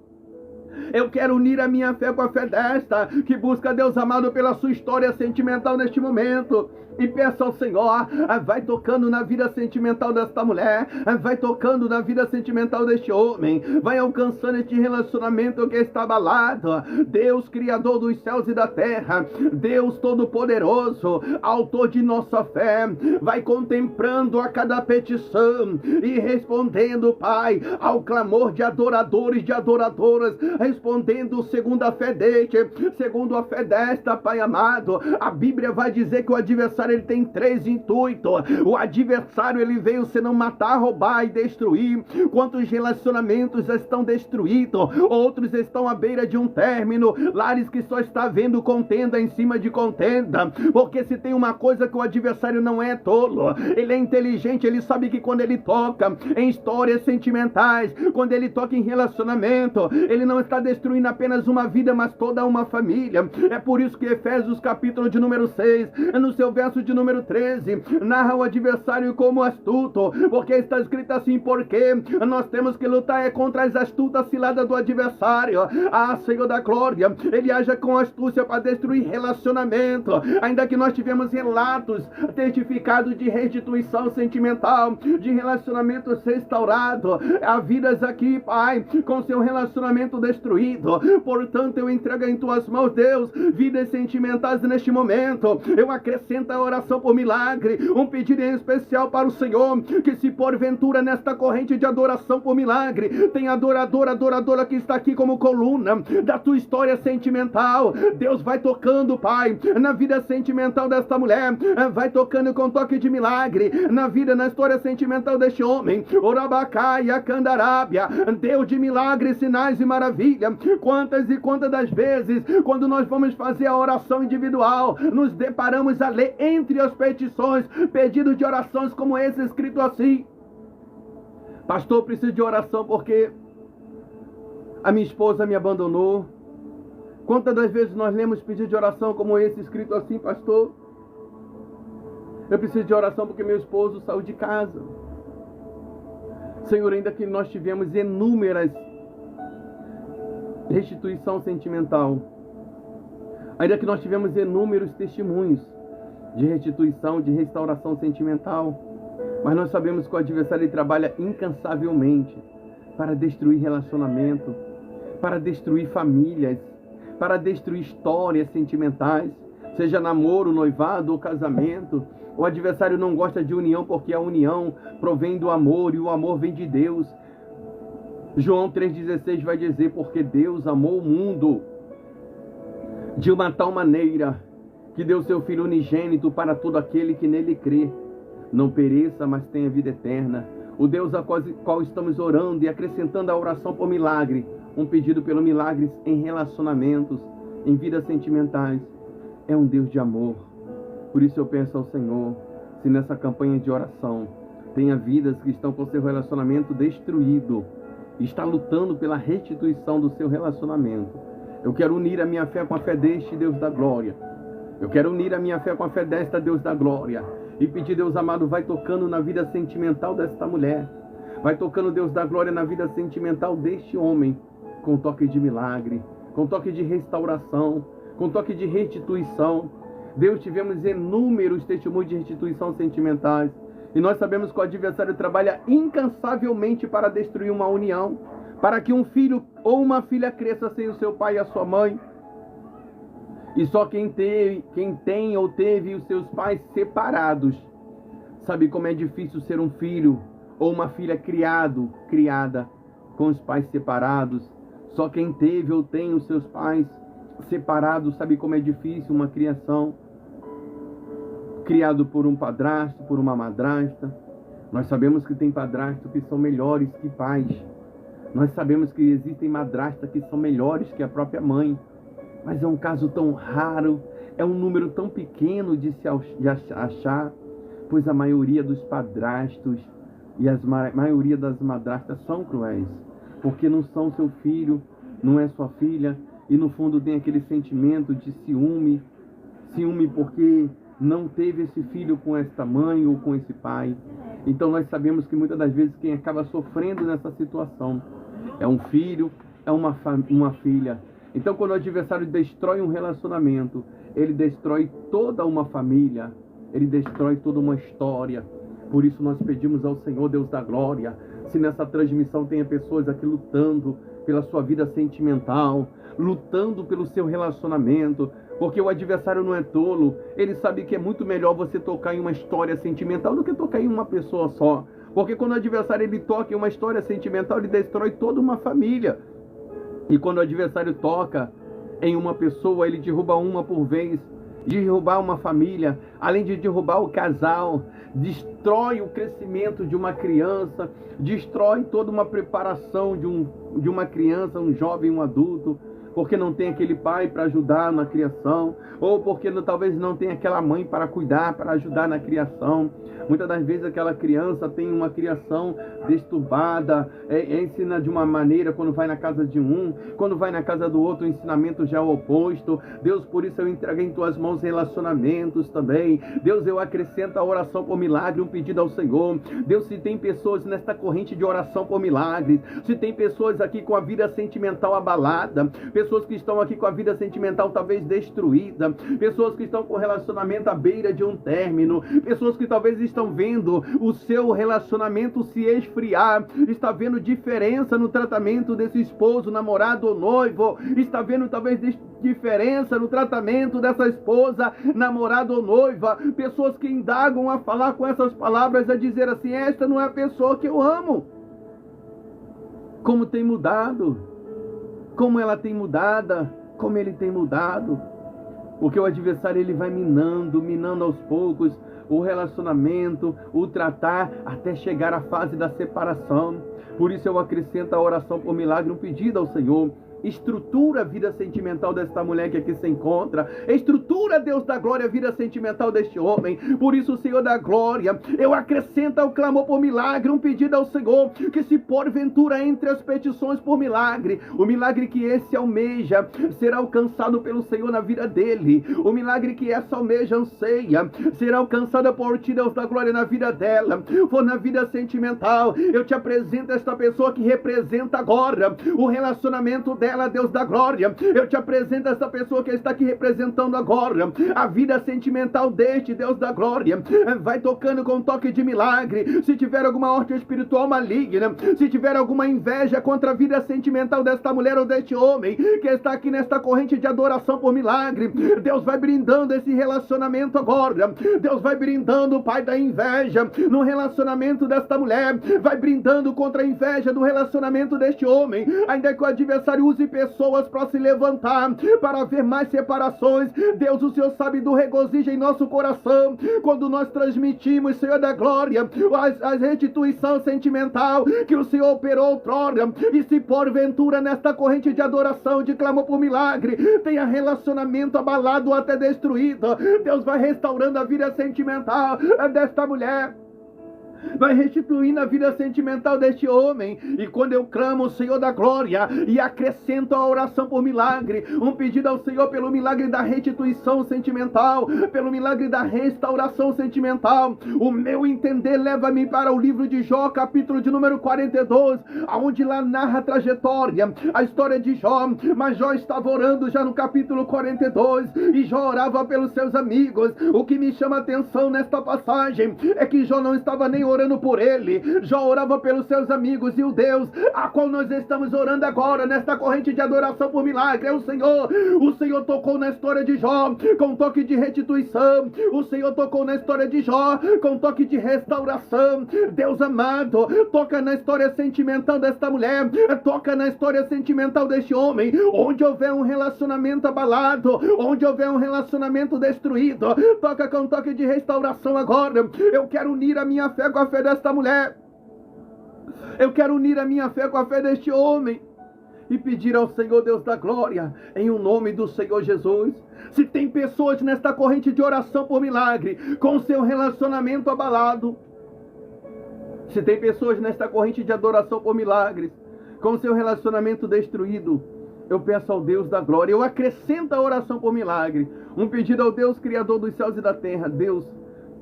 Eu quero unir a minha fé com a fé desta que busca, Deus amado, pela sua história sentimental neste momento. E peça ao Senhor, vai tocando na vida sentimental desta mulher, vai tocando na vida sentimental deste homem, vai alcançando este relacionamento que está abalado. Deus, Criador dos céus e da terra, Deus Todo-Poderoso, Autor de nossa fé, vai contemplando a cada petição e respondendo, Pai, ao clamor de adoradores, de adoradoras, respondendo segundo a fé deste, segundo a fé desta, Pai amado. A Bíblia vai dizer que o adversário ele tem 3 intuitos. O adversário ele veio senão matar, roubar e destruir. Quantos relacionamentos estão destruídos, outros estão à beira de um término, lares que só está vendo contenda em cima de contenda. Porque se tem uma coisa que o adversário não é tolo, ele é inteligente, ele sabe que quando ele toca em histórias sentimentais, quando ele toca em relacionamento, ele não está destruindo apenas uma vida, mas toda uma família. É por isso que Efésios capítulo de número 6, no seu verso de número 13, narra o adversário como astuto, porque está escrito assim: porque nós temos que lutar contra as astutas ciladas do adversário. Ah, Senhor da glória, ele age com astúcia para destruir relacionamento. Ainda que nós tivemos relatos testificados de restituição sentimental, de relacionamentos restaurados, há vidas aqui, Pai, com seu relacionamento destruído. Portanto, eu entrego em tuas mãos, Deus, vidas sentimentais neste momento. Eu acrescento a oração por milagre, um pedido em especial para o Senhor, que se porventura nesta corrente de adoração por milagre, tem adoradora que está aqui como coluna da tua história sentimental. Deus vai tocando, Pai, na vida sentimental desta mulher, vai tocando com toque de milagre, na vida, na história sentimental deste homem. Orabacaia, Candarábia, Deus de milagres, sinais e maravilha. Quantas e quantas das vezes, quando nós vamos fazer a oração individual, nos deparamos a ler entre as petições, pedidos de orações como esse escrito assim: pastor, preciso de oração porque a minha esposa me abandonou. Quantas das vezes nós lemos pedido de oração como esse escrito assim: pastor, eu preciso de oração porque meu esposo saiu de casa. Senhor, ainda que nós tivemos inúmeras restituição sentimental, ainda que nós tivemos inúmeros testemunhos de restituição, de restauração sentimental, mas nós sabemos que o adversário ele trabalha incansavelmente para destruir relacionamento, para destruir famílias, para destruir histórias sentimentais, seja namoro, noivado ou casamento. O adversário não gosta de união porque a união provém do amor e o amor vem de Deus. João 3,16 vai dizer: porque Deus amou o mundo de uma tal maneira que deu seu Filho unigênito para todo aquele que nele crê, não pereça, mas tenha vida eterna. O Deus a qual estamos orando e acrescentando a oração por milagre, um pedido pelo milagres em relacionamentos, em vidas sentimentais, é um Deus de amor. Por isso eu peço ao Senhor, se nessa campanha de oração tenha vidas que estão com seu relacionamento destruído, está lutando pela restituição do seu relacionamento, eu quero unir a minha fé com a fé deste Deus da glória. Eu quero unir a minha fé com a fé desta Deus da glória e pedir, Deus amado, vai tocando na vida sentimental desta mulher, vai tocando, Deus da glória, na vida sentimental deste homem, com toque de milagre, com toque de restauração, com toque de restituição. Deus, tivemos inúmeros testemunhos de restituição sentimentais e nós sabemos que o adversário trabalha incansavelmente para destruir uma união, para que um filho ou uma filha cresça sem o seu pai e a sua mãe. E só quem tem ou teve os seus pais separados sabe como é difícil ser um filho ou uma filha criada com os pais separados. Só quem teve ou tem os seus pais separados sabe como é difícil uma criação. Criado por um padrasto, por uma madrasta. Nós sabemos que tem padrastos que são melhores que pais. Nós sabemos que existem madrastas que são melhores que a própria mãe. Mas é um caso tão raro, é um número tão pequeno de se achar, pois a maioria dos padrastos e a maioria das madrastas são cruéis, porque não são seu filho, não é sua filha, e no fundo tem aquele sentimento de ciúme porque não teve esse filho com esta mãe ou com esse pai. Então nós sabemos que muitas das vezes quem acaba sofrendo nessa situação é um filho, é uma filha. Então quando o adversário destrói um relacionamento, ele destrói toda uma família, ele destrói toda uma história. Por isso nós pedimos ao Senhor, Deus da glória, se nessa transmissão tenha pessoas aqui lutando pela sua vida sentimental, lutando pelo seu relacionamento, porque o adversário não é tolo, ele sabe que é muito melhor você tocar em uma história sentimental do que tocar em uma pessoa só. Porque quando o adversário ele toca em uma história sentimental, ele destrói toda uma família. E quando o adversário toca em uma pessoa, ele derruba uma por vez, derrubar uma família, além de derrubar o casal, destrói o crescimento de uma criança, destrói toda uma preparação de uma criança, um jovem, um adulto, porque não tem aquele pai para ajudar na criação, ou porque talvez não tenha aquela mãe para cuidar, para ajudar na criação. Muitas das vezes aquela criança tem uma criação disturbada, ensina de uma maneira quando vai na casa de um, quando vai na casa do outro o ensinamento já é o oposto. Deus, por isso eu entrego em tuas mãos relacionamentos também. Deus, eu acrescento a oração por milagre, um pedido ao Senhor. Deus, se tem pessoas nesta corrente de oração por milagres, se tem pessoas aqui com a vida sentimental abalada, pessoas que estão aqui com a vida sentimental talvez destruída, pessoas que estão com o relacionamento à beira de um término, pessoas que talvez estão vendo o seu relacionamento se esfriar, está vendo diferença no tratamento desse esposo, namorado ou noivo, está vendo talvez diferença no tratamento dessa esposa, namorada ou noiva, pessoas que indagam a falar com essas palavras, a dizer assim, esta não é a pessoa que eu amo. Como tem mudado, como ela tem mudado, como ele tem mudado. Porque o adversário ele vai minando aos poucos o relacionamento, o tratar, até chegar à fase da separação. Por isso eu acrescento a oração por milagre, um pedido ao Senhor. Estrutura a vida sentimental desta mulher que aqui se encontra. Estrutura, Deus da glória, a vida sentimental deste homem. Por isso, Senhor da glória, eu acrescento ao clamor por milagre, um pedido ao Senhor, que se porventura entre as petições por milagre, o milagre que esse almeja será alcançado pelo Senhor na vida dele. O milagre que essa almeja anseia será alcançado por ti, Deus da glória, na vida dela. For na vida sentimental, eu te apresento esta pessoa que representa agora o relacionamento dela, Deus da glória. Eu te apresento essa pessoa que está aqui representando agora a vida sentimental deste, Deus da glória. Vai tocando com um toque de milagre. Se tiver alguma ordem espiritual maligna, se tiver alguma inveja contra a vida sentimental desta mulher ou deste homem que está aqui nesta corrente de adoração por milagre, Deus vai brindando esse relacionamento agora. Deus vai brindando, Pai, da inveja no relacionamento desta mulher, vai brindando contra a inveja do relacionamento deste homem, ainda que o adversário use pessoas para se levantar, para haver mais separações. Deus, o Senhor sabe do regozijo em nosso coração quando nós transmitimos, Senhor da glória, a restituição sentimental que o Senhor operou outrora. E se porventura nesta corrente de adoração, de clamor por milagre, tenha relacionamento abalado ou até destruído, Deus vai restaurando a vida sentimental desta mulher, vai restituindo a vida sentimental deste homem. E quando eu clamo, Senhor da glória, e acrescento a oração por milagre, um pedido ao Senhor pelo milagre da restituição sentimental, pelo milagre da restauração sentimental, o meu entender leva-me para o livro de Jó, capítulo de número 42, onde lá narra a trajetória, a história de Jó. Mas Jó estava orando já no capítulo 42, e Jó orava pelos seus amigos. O que me chama a atenção nesta passagem é que Jó não estava nem orando por ele. Jó orava pelos seus amigos, e o Deus a qual nós estamos orando agora, nesta corrente de adoração por milagre, é o Senhor. O Senhor tocou na história de Jó com um toque de restituição. O Senhor tocou na história de Jó com um toque de restauração. Deus amado, toca na história sentimental desta mulher, toca na história sentimental deste homem. Onde houver um relacionamento abalado, onde houver um relacionamento destruído, toca com um toque de restauração agora. Eu quero unir a minha fé com a fé desta mulher. Eu quero unir a minha fé com a fé deste homem e pedir ao Senhor Deus da glória, em o nome do Senhor Jesus. Se tem pessoas nesta corrente de oração por milagre, com seu relacionamento abalado, se tem pessoas nesta corrente de adoração por milagres, com seu relacionamento destruído, eu peço ao Deus da glória, eu acrescento a oração por milagre, um pedido ao Deus Criador dos céus e da terra. Deus,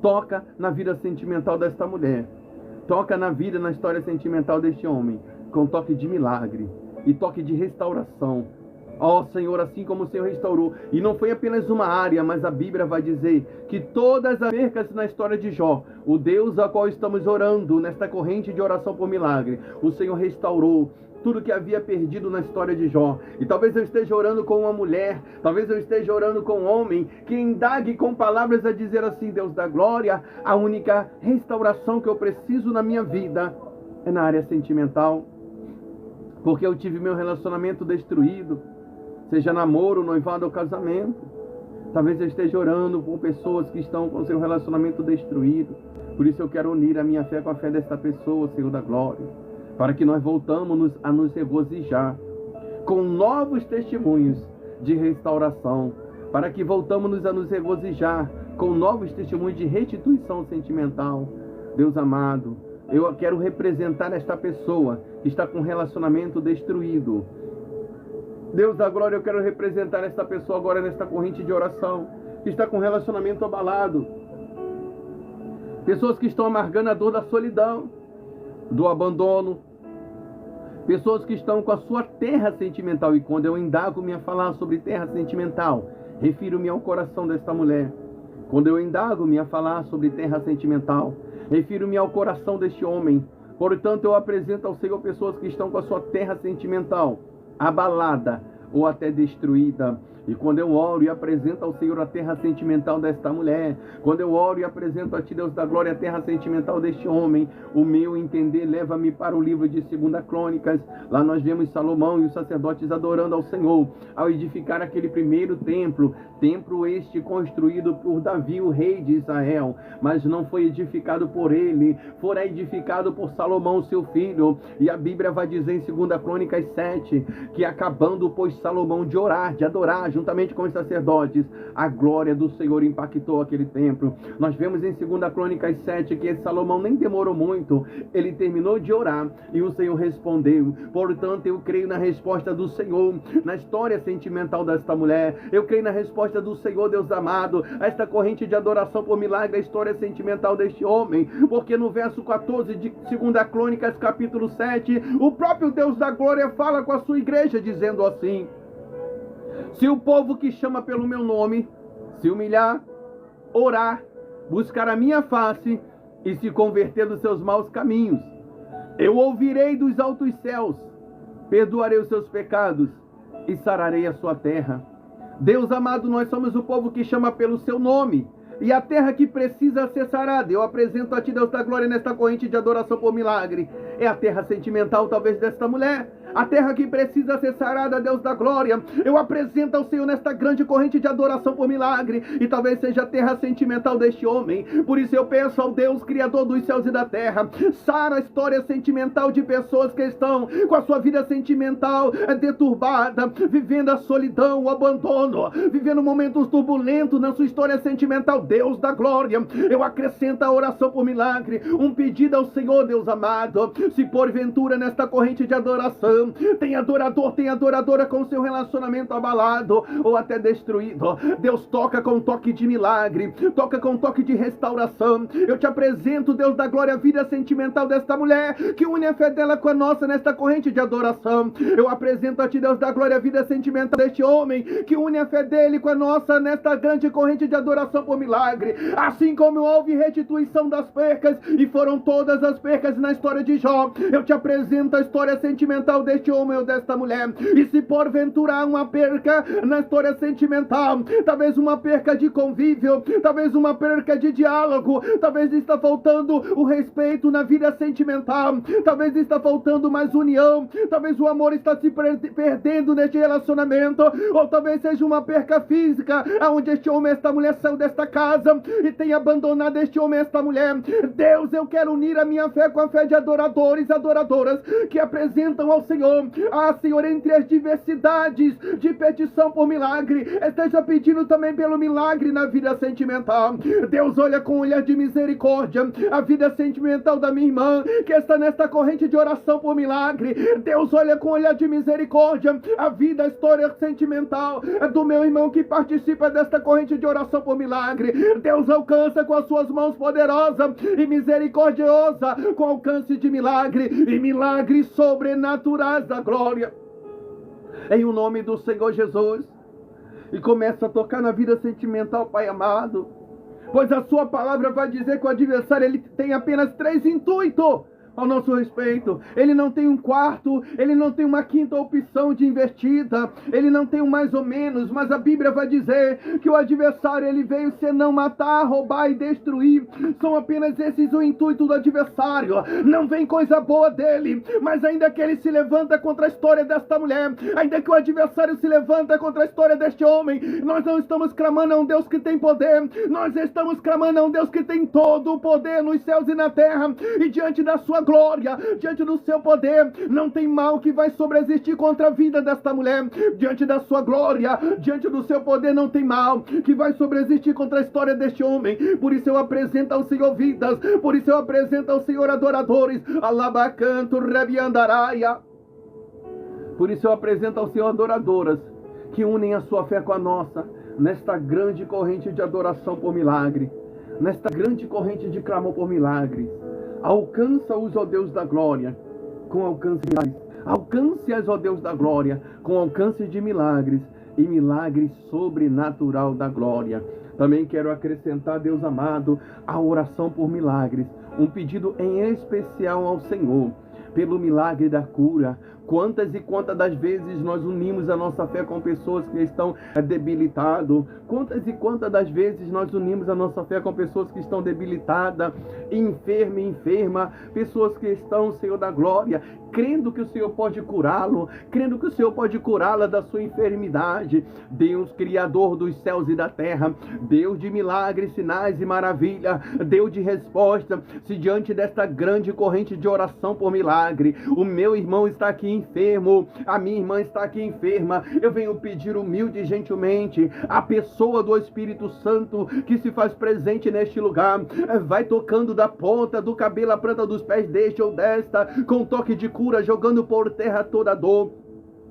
toca na vida sentimental desta mulher, toca na vida, na história sentimental deste homem, com toque de milagre e toque de restauração. Ó Senhor, assim como o Senhor restaurou, e não foi apenas uma área, mas a Bíblia vai dizer que todas as percas na história de Jó, o Deus a qual estamos orando nesta corrente de oração por milagre, o Senhor restaurou tudo que havia perdido na história de Jó. E talvez eu esteja orando com uma mulher, talvez eu esteja orando com um homem, que indague com palavras a dizer assim: Deus da glória, a única restauração que eu preciso na minha vida é na área sentimental, porque eu tive meu relacionamento destruído, seja namoro, noivado ou casamento. Talvez eu esteja orando por pessoas que estão com seu relacionamento destruído. Por isso eu quero unir a minha fé com a fé desta pessoa, Senhor da glória, para que nós voltamos a nos regozijar com novos testemunhos de restauração, para que voltamos a nos regozijar com novos testemunhos de restituição sentimental. Deus amado, eu quero representar esta pessoa que está com relacionamento destruído. Deus da glória, eu quero representar esta pessoa agora nesta corrente de oração, que está com relacionamento abalado. Pessoas que estão amargando a dor da solidão, do abandono. Pessoas que estão com a sua terra sentimental. E quando eu indago-me a falar sobre terra sentimental, refiro-me ao coração desta mulher. Quando eu indago-me a falar sobre terra sentimental, refiro-me ao coração deste homem. Portanto, eu apresento ao Senhor pessoas que estão com a sua terra sentimental abalada ou até destruída. E quando eu oro e apresento ao Senhor a terra sentimental desta mulher, quando eu oro e apresento a Ti, Deus da glória, a terra sentimental deste homem, o meu entender leva-me para o livro de 2 Crônicas. Lá nós vemos Salomão e os sacerdotes adorando ao Senhor, ao edificar aquele primeiro templo este construído por Davi, o rei de Israel, mas não foi edificado por ele, fora edificado por Salomão, seu filho. E a Bíblia vai dizer em 2 Crônicas 7, que acabando, pois, Salomão de orar, de adorar, juntamente com os sacerdotes, a glória do Senhor impactou aquele templo. Nós vemos em 2 Crônicas 7 que Salomão nem demorou muito, ele terminou de orar e o Senhor respondeu. Portanto, eu creio na resposta do Senhor, na história sentimental desta mulher. Eu creio na resposta do Senhor, Deus amado, a esta corrente de adoração por milagre, a história sentimental deste homem, porque no verso 14 de 2 Crônicas, capítulo 7, o próprio Deus da glória fala com a sua igreja, dizendo assim: se o povo que chama pelo meu nome se humilhar, orar, buscar a minha face e se converter dos seus maus caminhos, eu ouvirei dos altos céus, perdoarei os seus pecados e sararei a sua terra. Deus amado, nós somos o povo que chama pelo seu nome, e a terra que precisa ser sarada. Eu apresento a Ti, Deus da glória, nesta corrente de adoração por milagre. É a terra sentimental, talvez, desta mulher. A terra que precisa ser sarada, Deus da glória. Eu apresento ao Senhor nesta grande corrente de adoração por milagre. E talvez seja a terra sentimental deste homem. Por isso eu peço ao Deus, Criador dos céus e da terra, sara a história sentimental de pessoas que estão com a sua vida sentimental deturbada, vivendo a solidão, o abandono, vivendo momentos turbulentos na sua história sentimental. Deus da glória, eu acrescento a oração por milagre, um pedido ao Senhor, Deus amado, Se porventura nesta corrente de adoração tem adorador, tem adoradora com seu relacionamento abalado ou até destruído, Deus toca com um toque de milagre, toca com um toque de restauração. Eu te apresento, Deus da glória, a vida sentimental desta mulher, que une a fé dela com a nossa nesta corrente de adoração. Eu apresento a ti, Deus da glória, a vida sentimental deste homem, que une a fé dele com a nossa nesta grande corrente de adoração por milagre. Assim como houve restituição das percas, e foram todas as percas na história de Jó, eu te apresento a história sentimental deste homem ou desta mulher. E se porventura há uma perca na história sentimental, talvez uma perca de convívio, talvez uma perca de diálogo, talvez está faltando o respeito na vida sentimental, talvez está faltando mais união, talvez o amor está se perdendo neste relacionamento, ou talvez seja uma perca física, aonde este homem e esta mulher saiu desta casa e tem abandonado este homem e esta mulher. Deus, eu quero unir a minha fé com a fé de adoradores e adoradoras que apresentam ao Senhor. Senhor, entre as diversidades de petição por milagre, esteja pedindo também pelo milagre na vida sentimental. Deus, olha com um olhar de misericórdia a vida sentimental da minha irmã, que está nesta corrente de oração por milagre. Deus, olha com um olhar de misericórdia a vida, a história sentimental do meu irmão que participa desta corrente de oração por milagre. Deus, alcança com as suas mãos poderosas e misericordiosa, com alcance de milagre e milagres sobrenaturais da glória, em o nome do Senhor Jesus. E começa a tocar na vida sentimental, Pai amado, pois a sua palavra vai dizer que o adversário ele tem apenas 3 intuitos ao nosso respeito. Ele não tem um quarto, ele não tem uma quinta opção de investida, ele não tem um mais ou menos, mas a Bíblia vai dizer que o adversário ele veio senão matar, roubar e destruir. São apenas esses o intuito do adversário. Não vem coisa boa dele, mas ainda que ele se levanta contra a história desta mulher, ainda que o adversário se levanta contra a história deste homem, nós não estamos clamando a um Deus que tem poder, nós estamos clamando a um Deus que tem todo o poder nos céus e na terra, e diante da sua glória, diante do seu poder, não tem mal que vai sobreexistir contra a vida desta mulher. Diante da sua glória, diante do seu poder, não tem mal que vai sobreexistir contra a história deste homem. Por isso eu apresento ao Senhor vidas, por isso eu apresento ao Senhor adoradores, alabacanto, rebiandaraia. Por isso eu apresento ao Senhor adoradoras que unem a sua fé com a nossa nesta grande corrente de adoração por milagre, nesta grande corrente de clamor por milagre. Alcança-os, ó Deus da glória, com alcance de milagres. Alcance-as, ó Deus da glória, com alcance de milagres e milagres sobrenatural da glória. Também quero acrescentar, Deus amado, a oração por milagres. Um pedido em especial ao Senhor, pelo milagre da cura. Quantas e quantas das vezes nós unimos a nossa fé com pessoas que estão debilitadas? Quantas e quantas das vezes nós unimos a nossa fé com pessoas que estão debilitadas, enferma, pessoas que estão, Senhor da glória, crendo que o Senhor pode curá-lo, crendo que o Senhor pode curá-la da sua enfermidade. Deus, Criador dos céus e da terra, Deus de milagres, sinais e maravilha, Deus de resposta, se diante desta grande corrente de oração por milagre, o meu irmão está aqui enfermo, a minha irmã está aqui enferma, eu venho pedir humilde e gentilmente a pessoa do Espírito Santo que se faz presente neste lugar, vai tocando da ponta do cabelo à planta dos pés deste ou desta, com um toque de cura, jogando por terra toda a dor,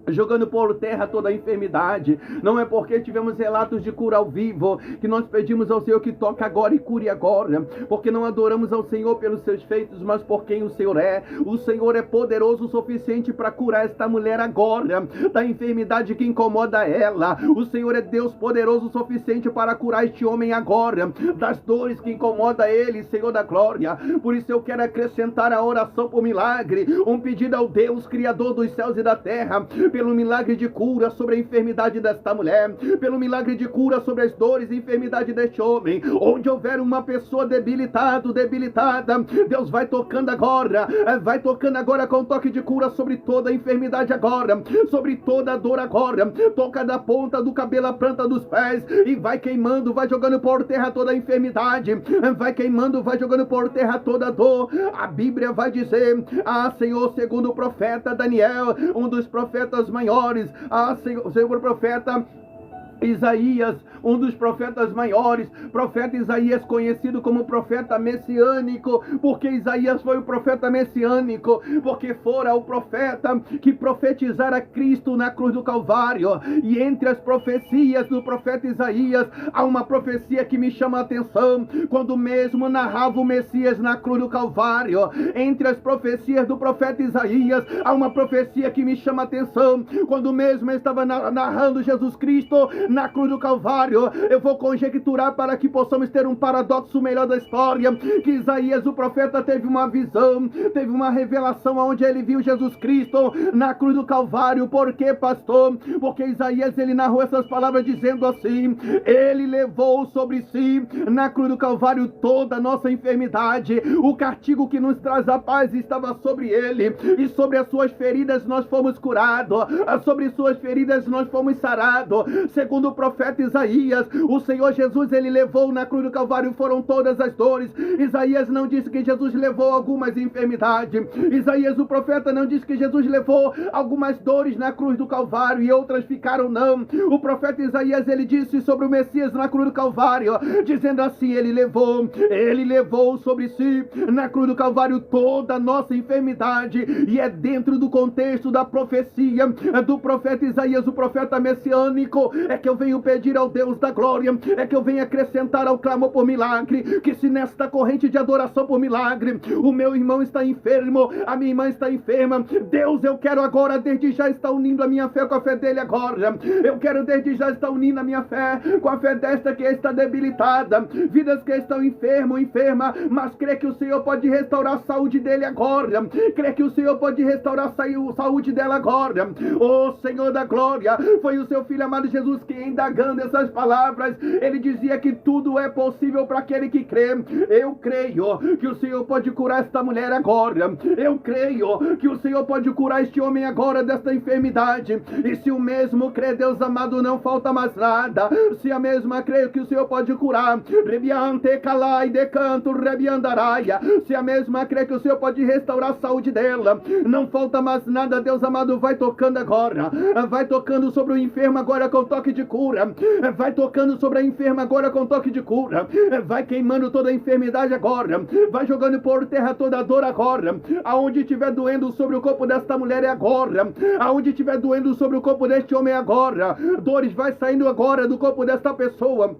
jogando por terra toda a enfermidade. Não é porque tivemos relatos de cura ao vivo que nós pedimos ao Senhor que toque agora e cure agora, porque não adoramos ao Senhor pelos seus feitos, mas por quem o Senhor é. O Senhor é poderoso o suficiente para curar esta mulher agora da enfermidade que incomoda ela. O Senhor é Deus poderoso o suficiente para curar este homem agora das dores que incomoda ele, Senhor da glória. Por isso eu quero acrescentar a oração por milagre, um pedido ao Deus Criador dos céus e da terra, pelo milagre de cura sobre a enfermidade desta mulher, pelo milagre de cura sobre as dores e enfermidade deste homem. Onde houver uma pessoa debilitada, Deus vai tocando agora com um toque de cura sobre toda a enfermidade agora, sobre toda a dor agora. Toca da ponta do cabelo à planta dos pés e vai queimando, vai jogando por terra toda a enfermidade, vai queimando, vai jogando por terra toda a dor. A Bíblia vai dizer, Senhor, segundo o profeta Daniel, um dos profetas maiores, Senhor profeta Isaías, um dos profetas maiores, profeta Isaías, conhecido como profeta messiânico, porque Isaías foi o profeta messiânico, porque fora o profeta que profetizara Cristo na cruz do Calvário. E entre as profecias do profeta Isaías, há uma profecia que me chama a atenção, quando mesmo narrava o Messias na cruz do Calvário. Entre as profecias do profeta Isaías, há uma profecia que me chama a atenção, quando mesmo estava narrando Jesus Cristo na cruz do Calvário. Eu vou conjecturar para que possamos ter um paradoxo melhor da história, que Isaías, o profeta, teve uma visão, teve uma revelação onde ele viu Jesus Cristo na cruz do Calvário. Por quê, pastor? Porque Isaías, ele narrou essas palavras dizendo assim: ele levou sobre si na cruz do Calvário toda a nossa enfermidade, o castigo que nos traz a paz estava sobre ele, e sobre as suas feridas nós fomos curados, sobre suas feridas nós fomos sarados. Segundo o profeta Isaías, o Senhor Jesus, ele levou na cruz do Calvário, foram todas as dores. Isaías não disse que Jesus levou algumas enfermidades, Isaías, o profeta, não disse que Jesus levou algumas dores na cruz do Calvário e outras ficaram, não. O profeta Isaías, ele disse sobre o Messias na cruz do Calvário, dizendo assim: ele levou sobre si na cruz do Calvário toda a nossa enfermidade. E é dentro do contexto da profecia do profeta Isaías, o profeta messiânico, é que eu venho pedir ao Deus da glória, é que eu venho acrescentar ao clamor por milagre, que se nesta corrente de adoração por milagre, o meu irmão está enfermo, a minha irmã está enferma, Deus, eu quero agora, desde já, estar unindo a minha fé com a fé dele agora. Eu quero desde já estar unindo a minha fé com a fé desta que está debilitada, vidas que estão enferma, mas crê que o Senhor pode restaurar a saúde dele agora, crê que o Senhor pode restaurar a saúde dela agora. Ô Senhor da glória, foi o seu filho amado Jesus que, indagando essas palavras, ele dizia que tudo é possível para aquele que crê. Eu creio que o Senhor pode curar esta mulher agora, eu creio que o Senhor pode curar este homem agora desta enfermidade. E se o mesmo crê, Deus amado, não falta mais nada. Se a mesma crê que o Senhor pode curar, rebiante calai de canto rebiandaraia, se a mesma crê que o Senhor pode restaurar a saúde dela, não falta mais nada. Deus amado, vai tocando agora, vai tocando sobre o enfermo agora com toque de cura, vai tocando sobre a enferma agora com toque de cura, vai queimando toda a enfermidade agora, vai jogando por terra toda a dor agora. Aonde estiver doendo sobre o corpo desta mulher é agora, aonde estiver doendo sobre o corpo deste homem é agora. Dores vai saindo agora do corpo desta pessoa,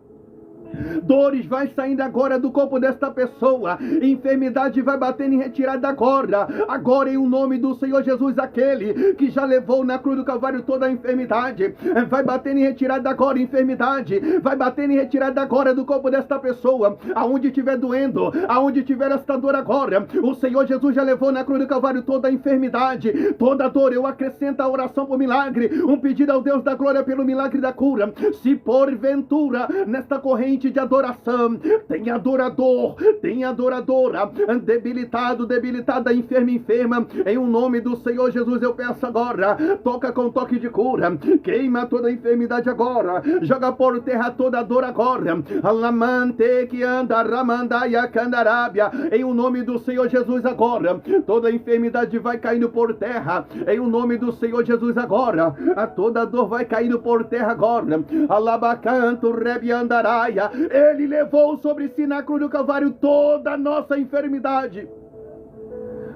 dores vai saindo agora do corpo desta pessoa, enfermidade vai batendo em retirada agora em o nome do Senhor Jesus, aquele que já levou na cruz do Calvário toda a enfermidade, vai batendo em retirada agora, enfermidade vai batendo em retirada agora do corpo desta pessoa, aonde estiver doendo, aonde tiver esta dor agora, o Senhor Jesus já levou na cruz do Calvário toda a enfermidade, toda a dor. Eu acrescento a oração por milagre, um pedido ao Deus da glória pelo milagre da cura. Se porventura nesta corrente de adoração tem adorador, tem adoradora, debilitado, debilitada, enferma, em o nome do Senhor Jesus eu peço agora, toca com toque de cura, queima toda a enfermidade agora, joga por terra toda a dor agora, alamante que anda, ramandaia, candarábia, em o nome do Senhor Jesus agora, toda a enfermidade vai caindo por terra, em o nome do Senhor Jesus agora, a toda a dor vai caindo por terra agora, alabacanto, rebiandaraia, ele levou sobre si na cruz do Calvário toda a nossa enfermidade.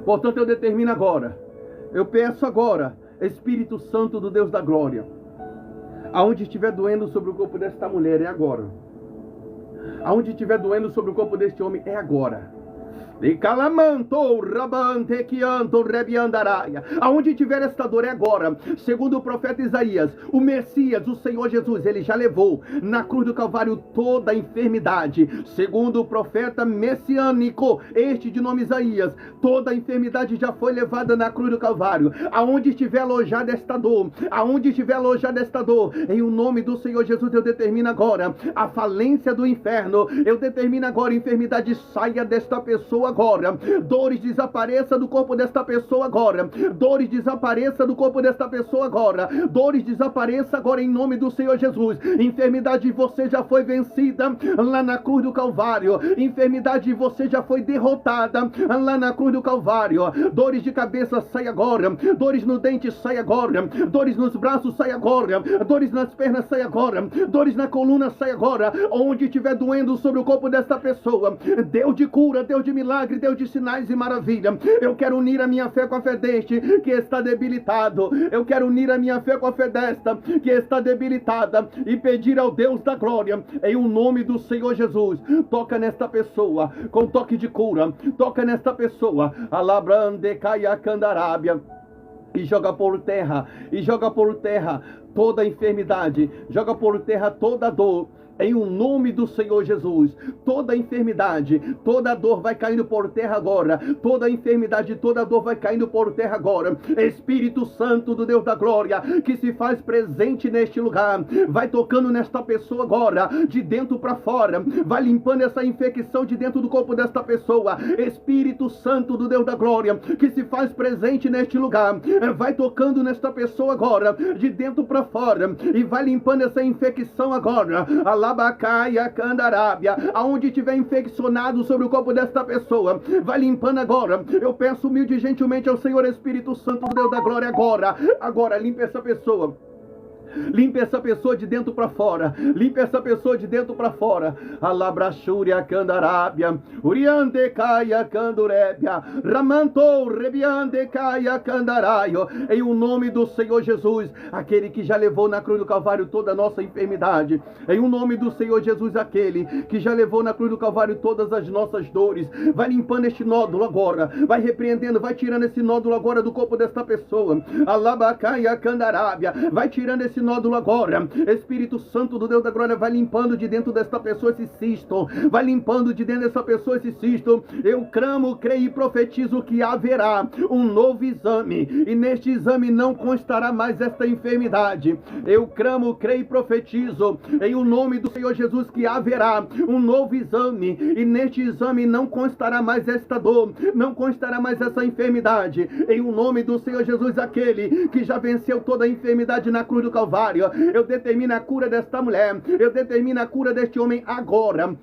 Portanto, eu determino agora, eu peço agora, Espírito Santo do Deus da glória, aonde estiver doendo sobre o corpo desta mulher, é agora. Aonde estiver doendo sobre o corpo deste homem, é agora. De calamanto, rabante, quianto, rebiandaraia. Aonde tiver esta dor é agora. Segundo o profeta Isaías, o Messias, o Senhor Jesus, ele já levou na cruz do Calvário toda a enfermidade. Segundo o profeta messiânico, este de nome Isaías, toda a enfermidade já foi levada na cruz do Calvário. Aonde estiver alojada esta dor, aonde estiver alojada esta dor, em o nome do Senhor Jesus eu determino agora a falência do inferno. Eu determino agora, a enfermidade saia desta pessoa pessoa agora. Dores desapareça do corpo desta pessoa agora. Dores desapareça do corpo desta pessoa agora. Dores desapareça agora em nome do Senhor Jesus. Enfermidade, você já foi vencida lá na cruz do Calvário. Enfermidade, você já foi derrotada lá na cruz do Calvário. Dores de cabeça, sai agora. Dores no dente, sai agora. Dores nos braços, sai agora. Dores nas pernas, sai agora. Dores na coluna, sai agora. Onde estiver doendo sobre o corpo desta pessoa, Deus de cura, Deus de milagre, Deus de sinais e maravilha. Eu quero unir a minha fé com a fé deste que está debilitado. Eu quero unir a minha fé com a fé desta que está debilitada e pedir ao Deus da glória, em o nome do Senhor Jesus, toca nesta pessoa com toque de cura. Toca nesta pessoa, alabrande caia candarábia, e joga por terra toda enfermidade, joga por terra toda dor. Em o nome do Senhor Jesus, toda enfermidade, toda dor vai caindo por terra agora. Toda enfermidade, toda dor vai caindo por terra agora. Espírito Santo do Deus da glória, que se faz presente neste lugar, vai tocando nesta pessoa agora, de dentro para fora. Vai limpando essa infecção de dentro do corpo desta pessoa. Espírito Santo do Deus da glória, que se faz presente neste lugar, vai tocando nesta pessoa agora, de dentro para fora, e vai limpando essa infecção agora. Alabacaia candarábia, aonde tiver infeccionado sobre o corpo desta pessoa, vai limpando agora. Eu peço humilde e gentilmente ao Senhor Espírito Santo, Deus da glória, agora limpa essa pessoa. Limpa essa pessoa de dentro para fora. Limpa essa pessoa de dentro para fora. Alabrachúria candarábia, uriande caia candurébia, ramantou rebiande caia candaraio. Em o nome do Senhor Jesus, aquele que já levou na cruz do Calvário toda a nossa enfermidade. Em o nome do Senhor Jesus, aquele que já levou na cruz do Calvário todas as nossas dores. Vai limpando este nódulo agora. Vai repreendendo, vai tirando esse nódulo agora do corpo desta pessoa. Alabacaia candarábia, vai tirando esse nódulo agora. Espírito Santo do Deus da glória, vai limpando de dentro desta pessoa esse cisto. Vai limpando de dentro dessa pessoa esse cisto. Eu clamo, creio e profetizo que haverá um novo exame, e neste exame não constará mais esta enfermidade. Eu clamo, creio e profetizo em o nome do Senhor Jesus que haverá um novo exame, e neste exame não constará mais esta dor, não constará mais essa enfermidade. Em o nome do Senhor Jesus, aquele que já venceu toda a enfermidade na cruz do Calvário, eu determino a cura desta mulher, eu determino a cura deste homem agora.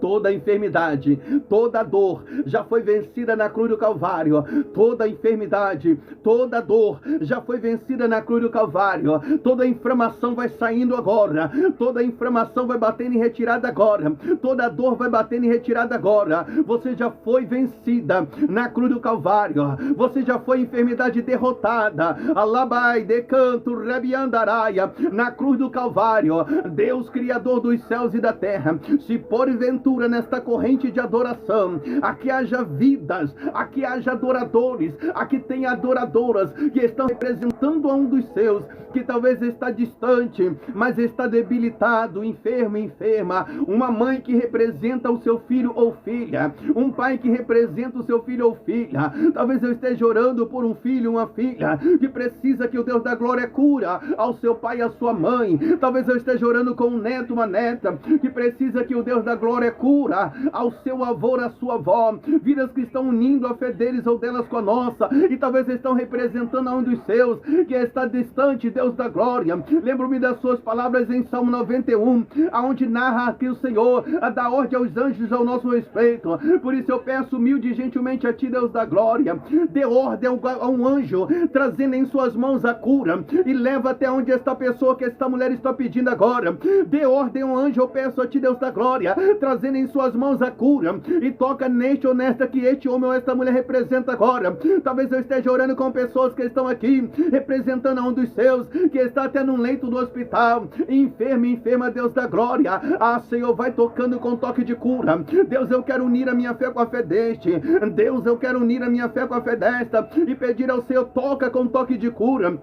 Toda enfermidade, toda dor já foi vencida na cruz do Calvário. Toda enfermidade, toda dor já foi vencida na cruz do Calvário. Toda inflamação vai saindo agora. Toda inflamação vai batendo em retirada agora. Toda dor vai batendo em retirada agora. Você já foi vencida na cruz do Calvário. Você já foi enfermidade derrotada. Alabai, decanto, rebiandaraia, na cruz do Calvário. Deus, Criador dos céus e da terra, se porventura nesta corrente de adoração aqui haja vidas, aqui haja adoradores, aqui tem adoradoras que estão representando a um dos seus, que talvez está distante, mas está debilitado, enfermo, enferma, uma mãe que representa o seu filho ou filha, um pai que representa o seu filho ou filha. Talvez eu esteja orando por um filho, uma filha que precisa que o Deus da glória cura ao seu pai e à sua mãe. Talvez eu esteja orando com um neto, uma neta que precisa que o Deus da glória cura ao seu avô, à sua avó, vidas que estão unindo a fé deles ou delas com a nossa, e talvez estão representando a um dos seus que está distante, Deus da glória. Lembro-me das suas palavras em Salmo 91, aonde narra que o Senhor dá ordem aos anjos ao nosso respeito. Por isso eu peço humilde e gentilmente a ti, Deus da glória, dê ordem a um anjo, trazendo em suas mãos a cura, e leva até onde esta pessoa, que esta mulher está pedindo agora. Dê ordem a um anjo, eu peço a ti, Deus da glória, trazendo em suas mãos a cura, e toca neste ou nesta que este homem ou esta mulher representa agora. Talvez eu esteja orando com pessoas que estão aqui representando a um dos seus, que está até num leito do hospital, enferma, Deus da glória. Ah, Senhor, vai tocando com toque de cura. Deus, eu quero unir a minha fé com a fé deste. Deus, eu quero unir a minha fé com a fé desta, e pedir ao Senhor, toca com toque de cura.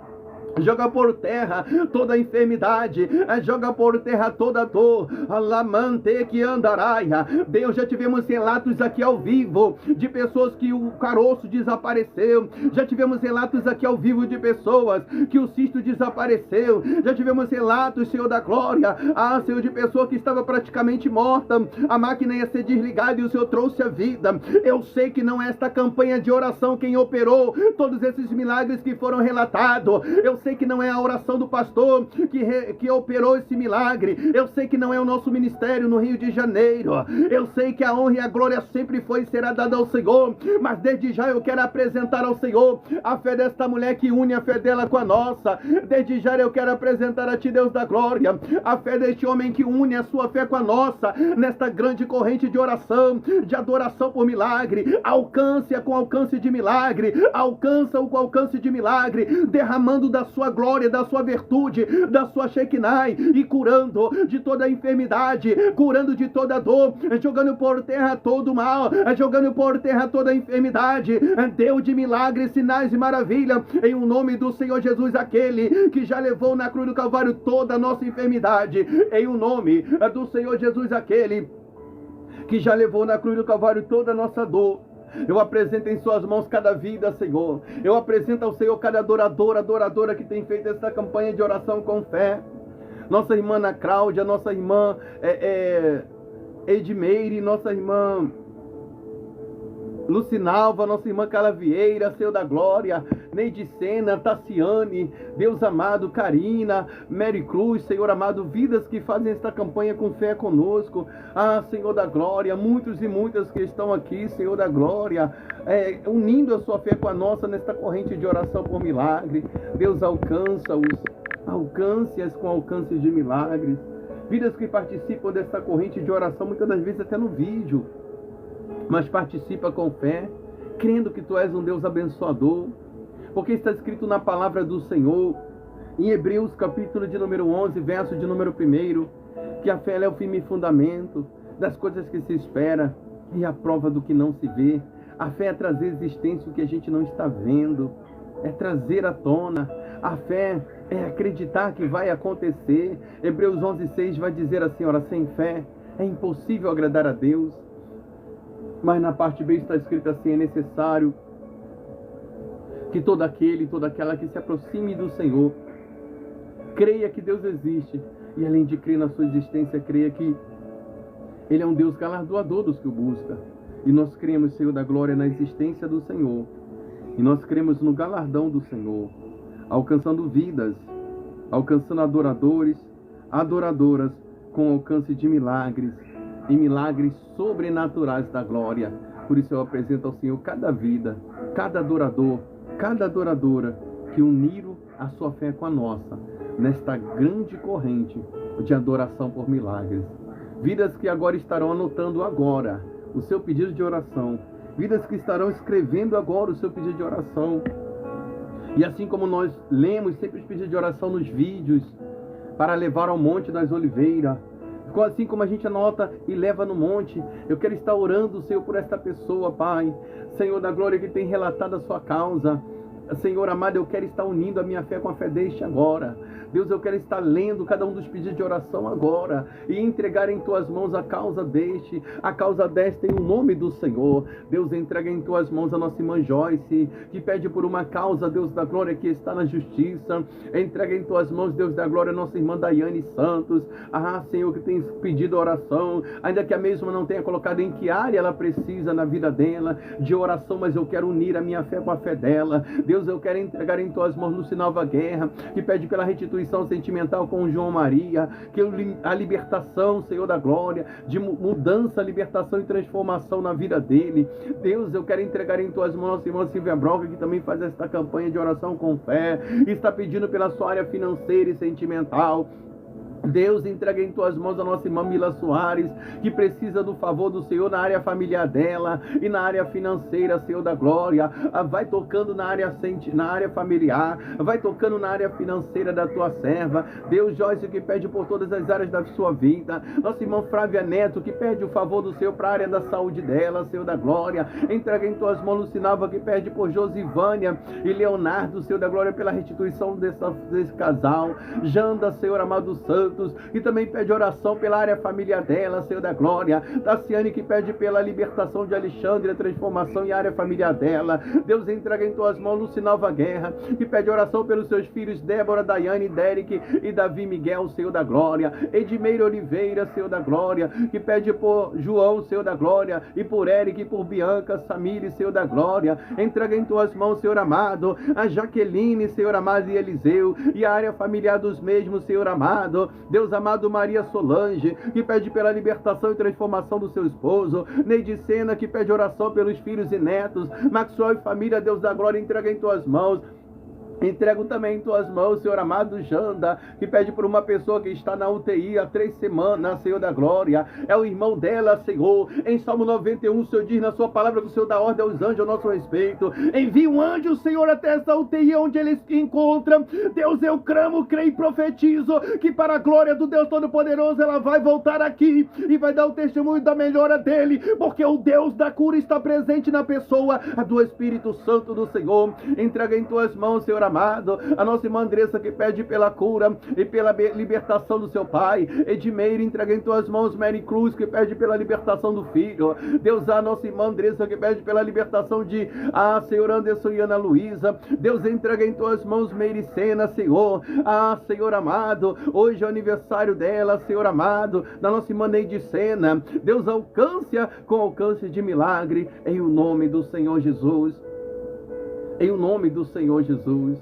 Joga por terra toda enfermidade, joga por terra toda dor. Alamante que andaraia. Deus, já tivemos relatos aqui ao vivo de pessoas que o caroço desapareceu. Já tivemos relatos aqui ao vivo de pessoas que o cisto desapareceu. Já tivemos relatos, Senhor da glória, Senhor, de pessoa que estava praticamente morta. A máquina ia ser desligada e o Senhor trouxe a vida. Eu sei que não é esta campanha de oração quem operou todos esses milagres que foram relatados. Eu sei que não é a oração do pastor que operou esse milagre. Eu sei que não é o nosso ministério no Rio de Janeiro. Eu sei que a honra e a glória sempre foi e será dada ao Senhor. Mas desde já eu quero apresentar ao Senhor a fé desta mulher que une a fé dela com a nossa. Desde já eu quero apresentar a Ti, Deus da glória, a fé deste homem que une a sua fé com a nossa, nesta grande corrente de oração, de adoração por milagre. Alcance-a com alcance de milagre. Alcança-o com alcance de milagre, derramando da sua glória, da sua virtude, da sua Shekinah, e curando de toda enfermidade, curando de toda dor, jogando por terra todo o mal, jogando por terra toda a enfermidade. Deus de milagres, sinais e maravilha, em o nome do Senhor Jesus, aquele que já levou na cruz do Calvário toda a nossa enfermidade, em o nome do Senhor Jesus, aquele que já levou na cruz do Calvário toda a nossa dor. Eu apresento em suas mãos cada vida, Senhor. Eu apresento ao Senhor cada adorador, adoradora que tem feito essa campanha de oração com fé. Nossa irmã Ana Cláudia, nossa irmã Edmeire, nossa irmã Lucinalva, nossa irmã Calavieira, Senhor da glória, Neide Sena, Tassiane, Deus amado, Karina, Mary Cruz, Senhor amado, vidas que fazem esta campanha com fé conosco. Senhor da glória, muitos e muitas que estão aqui, Senhor da glória, unindo a sua fé com a nossa nesta corrente de oração por milagre. Deus, alcança-os, alcance-as com alcance de milagres. Vidas que participam desta corrente de oração, muitas das vezes até no vídeo, mas participa com fé, crendo que Tu és um Deus abençoador, porque está escrito na palavra do Senhor, em Hebreus capítulo de número 11, verso de número 1, que a fé é o firme fundamento das coisas que se espera e a prova do que não se vê. A fé é trazer existência o que a gente não está vendo, é trazer à tona. A fé é acreditar que vai acontecer. Hebreus 11:6 vai dizer assim, ora, sem fé é impossível agradar a Deus. Mas na parte B está escrito assim, é necessário que todo aquele e toda aquela que se aproxime do Senhor creia que Deus existe, e além de crer na sua existência, creia que Ele é um Deus galardoador dos que o buscam. E nós cremos, Senhor da glória, na existência do Senhor, e nós cremos no galardão do Senhor, alcançando vidas, alcançando adoradores, adoradoras, com alcance de milagres, e milagres sobrenaturais da glória. Por isso eu apresento ao Senhor cada vida, cada adorador, cada adoradora que uniram a sua fé com a nossa, nesta grande corrente de adoração por milagres. Vidas que agora estarão anotando agora o seu pedido de oração, vidas que estarão escrevendo agora o seu pedido de oração. E assim como nós lemos sempre os pedidos de oração nos vídeos, para levar ao Monte das Oliveiras, assim como a gente anota e leva no monte, eu quero estar orando, Senhor, por esta pessoa, Pai, Senhor da glória, que tem relatado a sua causa. Senhor amado, eu quero estar unindo a minha fé com a fé deste agora. Deus, eu quero estar lendo cada um dos pedidos de oração agora e entregar em Tuas mãos a causa deste, a causa desta, em o nome do Senhor. Deus, entrega em Tuas mãos a nossa irmã Joyce, que pede por uma causa, Deus da glória, que está na justiça. Entrega em Tuas mãos, Deus da glória, a nossa irmã Daiane Santos. Senhor, que tem pedido oração, ainda que a mesma não tenha colocado em que área ela precisa na vida dela de oração, mas eu quero unir a minha fé com a fé dela. Deus, eu quero entregar em Tuas mãos Lucinalva Guerra, que pede pela restituição sentimental com João Maria, que a libertação, Senhor da glória, de mudança, libertação e transformação na vida dele. Deus, eu quero entregar em Tuas mãos nossa irmã Silvia Broca, que também faz esta campanha de oração com fé, e está pedindo pela sua área financeira e sentimental. Deus, entrega em tuas mãos a nossa irmã Mila Soares, que precisa do favor do Senhor na área familiar dela e na área financeira, Senhor da glória. Vai tocando na área familiar, vai tocando na área financeira da tua serva. Deus, Joyce, que pede por todas as áreas da sua vida. Nossa irmã Flávia Neto, que pede o favor do Senhor para a área da saúde dela, Senhor da glória. Entrega em tuas mãos Lucinalva, que pede por Josivânia e Leonardo, Senhor da glória, pela restituição desse casal. Janda, Senhor amado santo, e também pede oração pela área familiar dela, Senhor da glória. Tassiane, que pede pela libertação de Alexandre, a transformação em área familiar dela. Deus, entrega em tuas mãos Lucinalva Guerra, que pede oração pelos seus filhos Débora, Daiane, Derek e Davi Miguel, Senhor da glória. Edmeira Oliveira, Senhor da glória, que pede por João, Senhor da glória, e por Eric, e por Bianca, Samile, Senhor da glória. Entrega em tuas mãos, Senhor amado, a Jaqueline, Senhor amado, e Eliseu, e a área familiar dos mesmos, Senhor amado. Deus amado, Maria Solange, que pede pela libertação e transformação do seu esposo. Neide Sena, que pede oração pelos filhos e netos. Maxwell e família, Deus da glória, entrega em tuas mãos. Entrego também em tuas mãos, Senhor amado, Janda, que pede por uma pessoa que está na UTI há 3 semanas, Senhor da glória. É o irmão dela, Senhor. Em Salmo 91, o Senhor diz na sua palavra que o Senhor dá ordem aos anjos ao nosso respeito. Envia um anjo, Senhor, até essa UTI onde eles se encontram. Deus, eu clamo, creio e profetizo que para a glória do Deus Todo-Poderoso ela vai voltar aqui e vai dar o testemunho da melhora dele, porque o Deus da cura está presente na pessoa do Espírito Santo do Senhor. Entrega em tuas mãos, Senhor amado, a nossa irmã Andressa, que pede pela cura e pela libertação do seu pai. Edmeira, entrega em tuas mãos Mary Cruz, que pede pela libertação do filho. Deus, a nossa irmã Andressa, que pede pela libertação de Senhor Anderson e Ana Luísa. Deus, entrega em tuas mãos Meire Sena, Senhor. Senhor amado, hoje é o aniversário dela, Senhor amado, da nossa irmã Neide Sena. Deus, alcance-a com alcance de milagre, em o nome do Senhor Jesus. Em o nome do Senhor Jesus.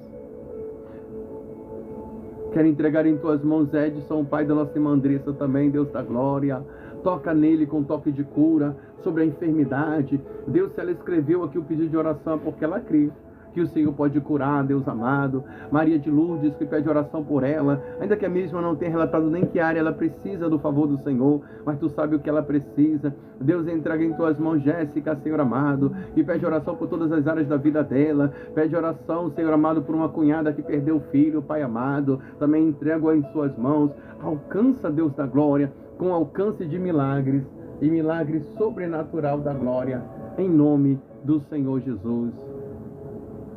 Quero entregar em tuas mãos Edson, o pai da nossa irmã Andressa também, Deus da glória. Toca nele com toque de cura sobre a enfermidade. Deus, se ela escreveu aqui o pedido de oração, é porque ela crê que o Senhor pode curar, Deus amado. Maria de Lourdes, que pede oração por ela, ainda que a mesma não tenha relatado nem que área ela precisa do favor do Senhor, mas tu sabe o que ela precisa. Deus, entrega em tuas mãos Jéssica, Senhor amado, que pede oração por todas as áreas da vida dela. Pede oração, Senhor amado, por uma cunhada que perdeu o filho, Pai amado. Também entrego em suas mãos. Alcança, Deus da glória, com alcance de milagres e milagre sobrenatural da glória, em nome do Senhor Jesus.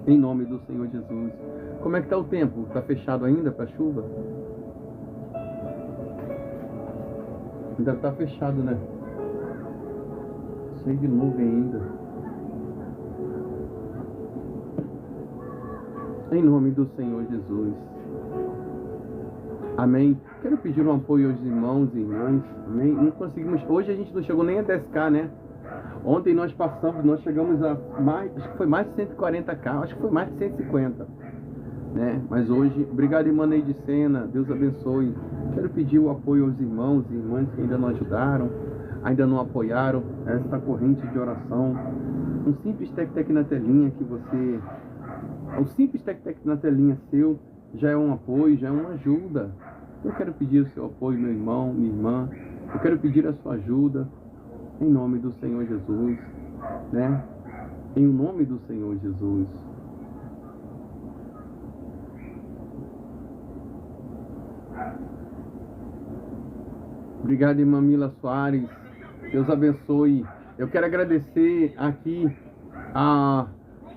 Em nome do Senhor Jesus. Como é que está o tempo? Está fechado ainda para chuva? Ainda está fechado, né? Cheio de nuvem ainda. Em nome do Senhor Jesus. Amém. Quero pedir um apoio aos irmãos e irmãs. Amém. Não conseguimos. Hoje a gente não chegou nem a 10K, né? Ontem nós chegamos a mais, acho que foi mais de 140K, acho que foi mais de 150, né? Mas hoje, obrigado, irmã Neide Sena, Deus abençoe. Quero pedir o apoio aos irmãos e irmãs que ainda não ajudaram, ainda não apoiaram esta corrente de oração. Um simples tec-tec na telinha que você... Um simples tec-tec na telinha seu já é um apoio, já é uma ajuda. Eu quero pedir o seu apoio, meu irmão, minha irmã. Eu quero pedir a sua ajuda. Em nome do Senhor Jesus, né? Em nome do Senhor Jesus. Obrigado, irmã Mila Soares. Deus abençoe. Eu quero agradecer aqui a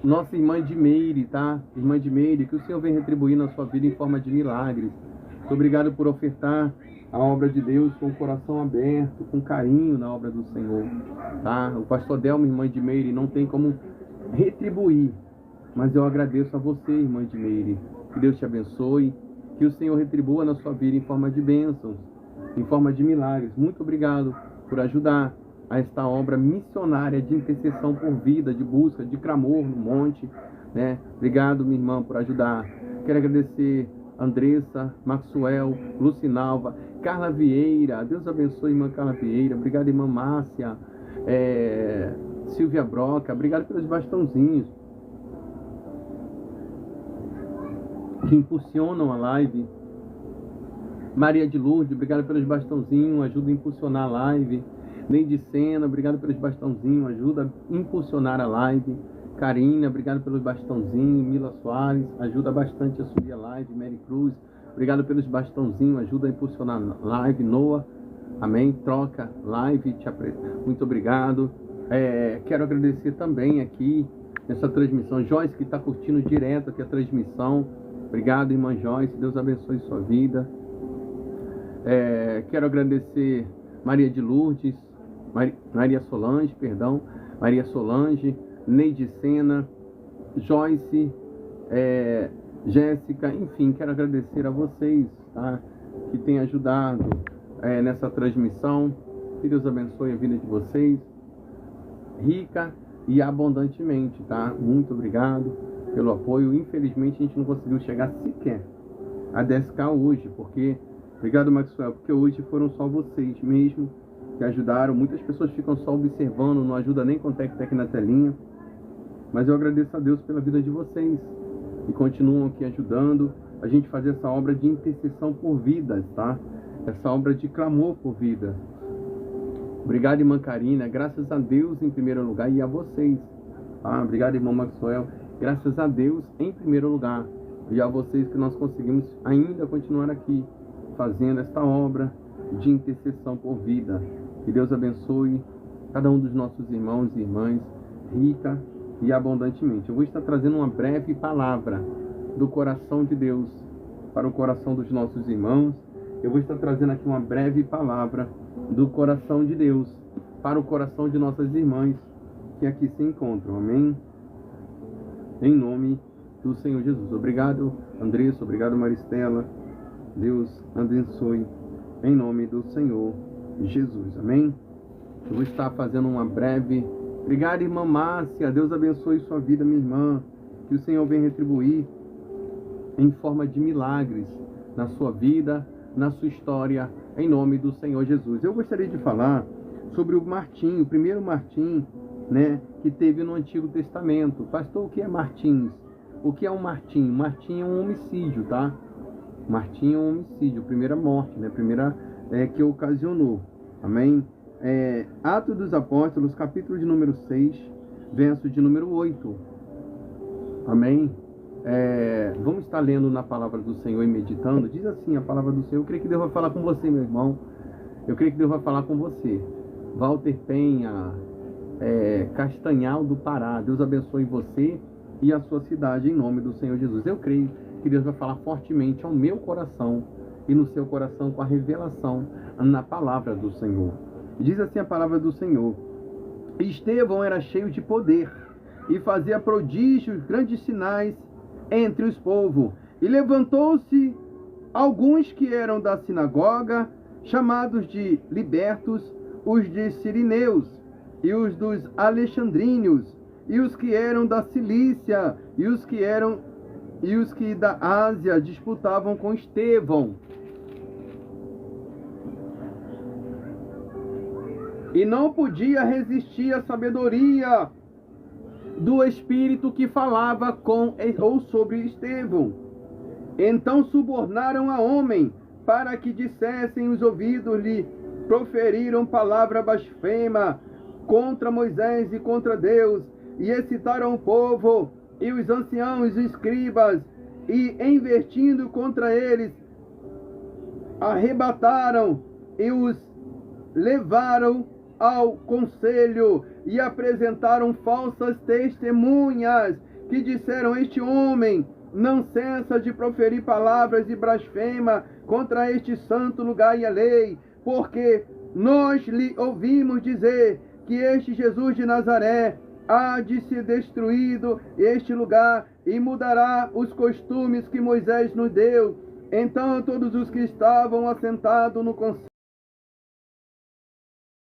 nossa irmã Edmeire, tá? Irmã Edmeire, que o Senhor vem retribuir na sua vida em forma de milagres. Muito obrigado por ofertar a obra de Deus com o coração aberto, com carinho na obra do Senhor, tá? O pastor Delma, irmã Edmeire, não tem como retribuir, mas eu agradeço a você, irmã Edmeire. Que Deus te abençoe, que o Senhor retribua na sua vida em forma de bênçãos, em forma de milagres. Muito obrigado por ajudar a esta obra missionária de intercessão por vida, de busca, de clamor no monte, né? Obrigado, minha irmã, por ajudar. Quero agradecer Andressa, Maxwell, Lucinalva, Carla Vieira. Deus abençoe, irmã Carla Vieira. Obrigado, irmã Márcia, Silvia Broca. Obrigado pelos bastãozinhos que impulsionam a live. Maria de Lourdes, obrigado pelos bastãozinhos, ajuda a impulsionar a live. Neide Sena, obrigado pelos bastãozinhos, ajuda a impulsionar a live. Karina, obrigado pelos bastãozinhos. Mila Soares, ajuda bastante a subir a live. Mary Cruz, obrigado pelos bastãozinhos, ajuda a impulsionar a live. Noah, amém, troca live, muito obrigado. Quero agradecer também aqui nessa transmissão, Joyce, que está curtindo direto aqui a transmissão. Obrigado, irmã Joyce, Deus abençoe sua vida. Quero agradecer Maria de Lourdes, Maria Solange, perdão, Maria Solange, Neide Sena, Joyce, Jéssica, enfim, quero agradecer a vocês, tá, que têm ajudado nessa transmissão. Que Deus abençoe a vida de vocês, rica e abundantemente, tá? Muito obrigado pelo apoio. Infelizmente a gente não conseguiu chegar sequer a 10k hoje, porque, obrigado Maxwell, porque hoje foram só vocês mesmo que ajudaram. Muitas pessoas ficam só observando, não ajuda nem com o tec na telinha, mas eu agradeço a Deus pela vida de vocês e continuam aqui ajudando a gente fazer essa obra de intercessão por vidas, tá? Essa obra de clamor por vida. Obrigado, irmã Karina, graças a Deus em primeiro lugar e a vocês, tá? Obrigado, irmão Maxwell, graças a Deus em primeiro lugar e a vocês que nós conseguimos ainda continuar aqui fazendo esta obra de intercessão por vida. Que Deus abençoe cada um dos nossos irmãos e irmãs, rica e abundantemente. Eu vou estar trazendo uma breve palavra do coração de Deus para o coração dos nossos irmãos. Eu vou estar trazendo aqui uma breve palavra do coração de Deus para o coração de nossas irmãs que aqui se encontram. Amém? Em nome do Senhor Jesus. Obrigado, Andressa. Obrigado, Maristela. Deus abençoe em nome do Senhor Jesus. Amém? Eu vou estar fazendo uma breve... Obrigado, irmã Márcia. Deus abençoe sua vida, minha irmã. Que o Senhor venha retribuir em forma de milagres na sua vida, na sua história, em nome do Senhor Jesus. Eu gostaria de falar sobre o Martim, o primeiro Martim, né, que teve no Antigo Testamento. Pastor, o que é Martins? O que é um Martim? Martim é um homicídio, tá? Martim é um homicídio, primeira morte, né? Primeira que ocasionou. Amém? Atos dos Apóstolos, capítulo de número 6, verso de número 8. Amém? Vamos estar lendo na palavra do Senhor e meditando. Diz assim a palavra do Senhor. Eu creio que Deus vai falar com você, meu irmão. Eu creio que Deus vai falar com você. Walter Penha, Castanhal do Pará. Deus abençoe você e a sua cidade em nome do Senhor Jesus. Eu creio que Deus vai falar fortemente ao meu coração e no seu coração com a revelação na palavra do Senhor. Diz assim a palavra do Senhor: Estevão era cheio de poder e fazia prodígios, grandes sinais entre os povos. E levantou-se alguns que eram da sinagoga, chamados de libertos, os de Sirineus, e os dos alexandríneos, e os que eram da Cilícia, e os que da Ásia disputavam com Estevão. E não podia resistir à sabedoria do Espírito que falava com ou sobre Estevão. Então subornaram a homem para que dissessem os ouvidos lhe, proferiram palavra blasfema contra Moisés e contra Deus, e excitaram o povo e os anciãos e escribas, e investindo contra eles, arrebataram e os levaram ao conselho e apresentaram falsas testemunhas que disseram: este homem não cessa de proferir palavras de blasfema contra este santo lugar e a lei, porque nós lhe ouvimos dizer que este Jesus de Nazaré há de ser destruído este lugar e mudará os costumes que Moisés nos deu. Então todos os que estavam assentados no conselho